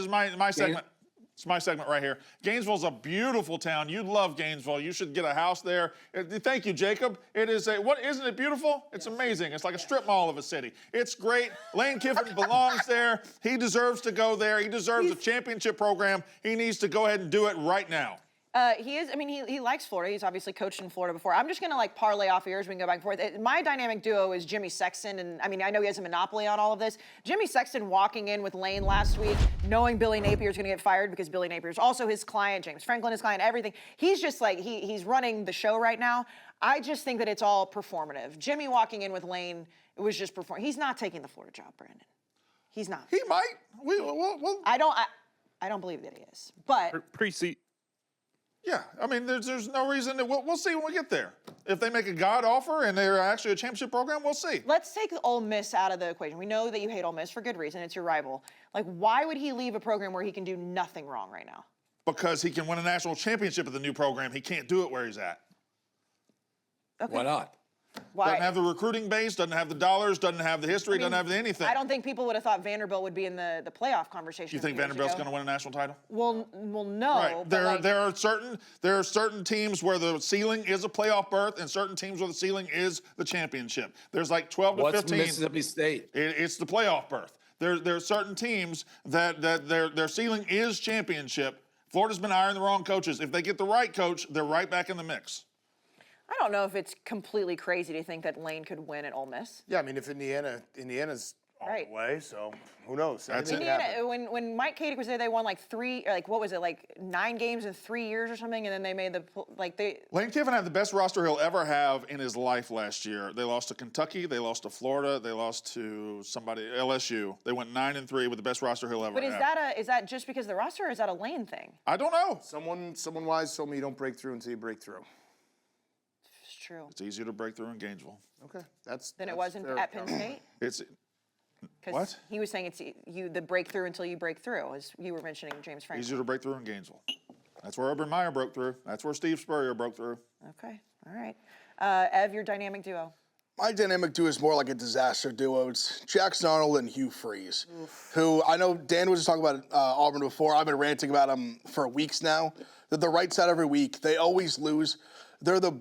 segment. It's my segment right here. Gainesville's a beautiful town. You love Gainesville. You should get a house there. Thank you, Jacob. Isn't it beautiful? It's amazing. It's like a strip mall of a city. It's great. Lane Kiffin belongs there. He deserves to go there. He deserves a championship program. He needs to go ahead and do it right now. He is. I mean, he likes Florida. He's obviously coached in Florida before. I'm just gonna like parlay off years. We can go back and forth. My dynamic duo is Jimmy Sexton, and I mean, I know he has a monopoly on all of this. Jimmy Sexton walking in with Lane last week, knowing Billy Napier is gonna get fired because Billy Napier is also his client, James Franklin his client, everything. He's just like he's running the show right now. I just think that it's all performative. Jimmy walking in with Lane, it was just perform. He's not taking the Florida job, Brandon. He's not. He might. Well, I don't believe that he is. But Pre-seat. yeah. I mean, there's no reason that we'll see when we get there. If they make a God offer and they're actually a championship program, we'll see. let's take Ole Miss out of the equation. We know that you hate Ole Miss for good reason. It's your rival. Like, why would he leave a program where he can do nothing wrong right now? Because he can win a national championship at the new program. He can't do it where he's at. Okay. Why not? Why? Doesn't have the recruiting base, doesn't have the dollars, doesn't have the history, doesn't have anything. I don't think people would have thought Vanderbilt would be in the playoff conversation. You think Vanderbilt's going to win a national title? Well, no. Right. But There are certain teams where the ceiling is a playoff berth, and certain teams where the ceiling is the championship. There's like 12 to What's 15. Mississippi State? It's the playoff berth. There are certain teams that their ceiling is championship. Florida's been hiring the wrong coaches. If they get the right coach, they're right back in the mix. I don't know if it's completely crazy to think that Lane could win at Ole Miss. Yeah, I mean, if Indiana's on Right. the way, so who knows? That's Anything it. can happen. Indiana, when Mike Katic was there, they won like what was it, like 9 games in 3 years or something, and then they made Lane Kiffin had the best roster he'll ever have in his life last year. They lost to Kentucky, they lost to Florida, they lost to LSU. They went 9-3 with the best roster he'll ever But have. is that just because of the roster, or is that a Lane thing? I don't know. Someone wise told me you don't break through until you break through. It's true. It's easier to break through in Gainesville. Okay, that's Than it that's was fair at Penn State. It's 'Cause What? He was saying it's the breakthrough until you break through, as you were mentioning James Franklin. easier to break through in Gainesville. That's where Urban Meyer broke through. That's where Steve Spurrier broke through. Okay, all right. Ev, your dynamic duo. My dynamic duo is more like a disaster duo. It's Jackson Arnold and Hugh Freeze, who I know Dan was just talking about Auburn before. I've been ranting about them for weeks now. They're the right side every week. They always lose. They're the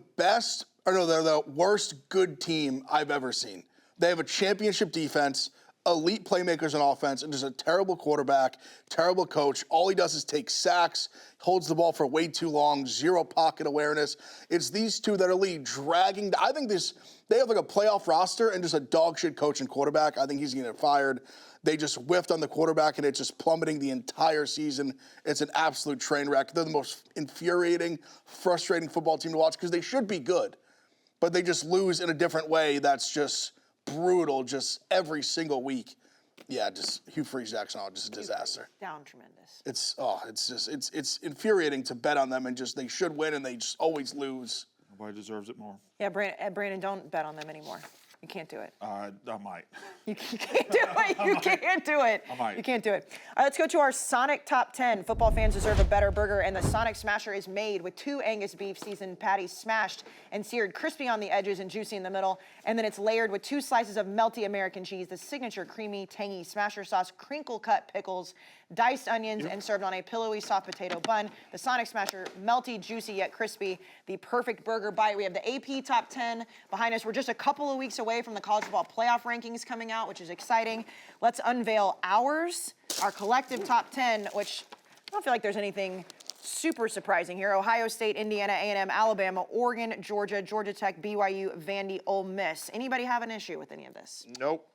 they're the worst good team I've ever seen. They have a championship defense, elite playmakers on offense, and just a terrible quarterback, terrible coach. All he does is take sacks, holds the ball for way too long, zero pocket awareness. It's these two that are really dragging. I think they have like a playoff roster and just a dog shit coach and quarterback. I think he's going to get fired. They just whiffed on the quarterback, and it's just plummeting the entire season. It's an absolute train wreck. They're the most infuriating, frustrating football team to watch because they should be good, but they just lose in a different way that's just brutal, just every single week. Yeah, just Hugh Freeze, Jackson, just a disaster. Down tremendous. It's infuriating to bet on them, and just they should win and they just always lose. Nobody deserves it more. Yeah, Brandon, don't bet on them anymore. You can't do it. I might. You can't do it. You can't do it. I might. You can't do it. All right, let's go to our Sonic Top 10. Football fans deserve a better burger, and the Sonic Smasher is made with 2 Angus beef seasoned patties smashed and seared crispy on the edges and juicy in the middle, and then it's layered with 2 slices of melty American cheese, the signature creamy, tangy Smasher sauce, crinkle-cut pickles, diced onions, and served on a pillowy soft potato bun. The Sonic Smasher, melty, juicy, yet crispy, the perfect burger bite. We have the AP Top 10 behind us. We're just a couple of weeks away from the college football playoff rankings coming out, which is exciting. Let's unveil ours, our collective top 10, which I don't feel like there's anything super surprising here. Ohio State, Indiana, A&M, Alabama, Oregon, Georgia, Georgia Tech, BYU, Vandy, Ole Miss. Anybody have an issue with any of this? Nope.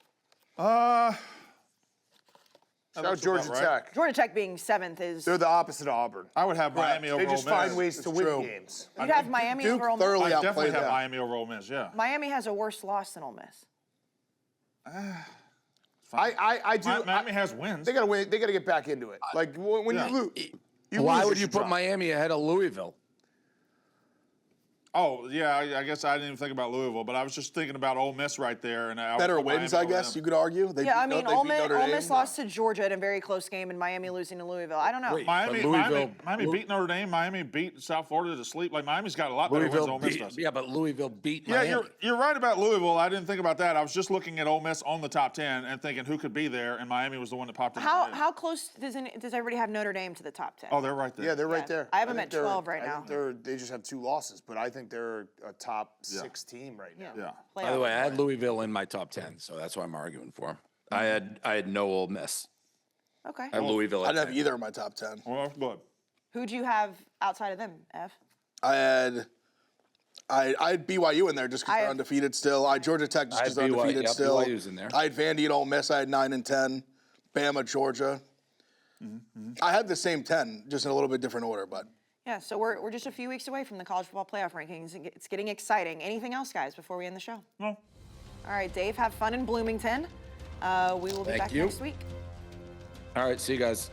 That Shout looks Georgia about right. Tech. Georgia Tech being 7th is... They're the opposite of Auburn. I would have Miami over They Ole just Miss. find ways to win true. games. You'd have Miami Duke over Ole Miss? thoroughly I outplayed definitely have them. Miami over Ole Miss, yeah. Miami has a worse loss than Ole Miss. I do. Miami has wins. They gotta win. They gotta get back into it. Like when Yeah. you lose. Why lose, would you should put drop. Miami ahead of Louisville? Oh, yeah, I guess I didn't even think about Louisville, but I was just thinking about Ole Miss right there. And I would Better put wins, Miami I over guess them. you could argue. They Yeah, I beat mean, Notre- Ole they beat Miss, Notre Ole Dame. Miss lost to Georgia in a very close game, and Miami losing to Louisville. I don't know. Wait, Miami, but Louisville- Miami beat Notre Dame. Miami beat South Florida to sleep. Like, Miami's got a lot better wins than Louisville Ole Miss beat, does. yeah, but Louisville beat Yeah, Miami. you're right about Louisville. I didn't think about that. I was just looking at Ole Miss on the top 10 and thinking who could be there, and Miami was the one that popped in. How close does everybody have Notre Dame to the top 10? Oh, they're right there. Yeah, they're right Yeah. there. I have them think at 12 right I now. think they just have 2 losses, but I think they're a top 6 team right now. Yeah. By the way, I had Louisville in my top 10, so that's why I'm arguing for them. I had no Ole Miss. Okay. I had Louisville. I At didn't have 10. either in my top 10. Well, that's good. Who'd you have outside of them, F? I had BYU in there just because I they're have- undefeated still. I had Georgia Tech just I because had they're BYU, undefeated yeah, still. BYU's in there. I had Vandy and Ole Miss. I had 9 and 10. Bama, Georgia. I have the same 10, just in a little bit different order, but. Yeah, so we're just a few weeks away from the college football playoff rankings. It's getting exciting. Anything else, guys, before we end the show? No. All right, Dave, have fun in Bloomington. We will be Thank back you. next week. All right, see you guys.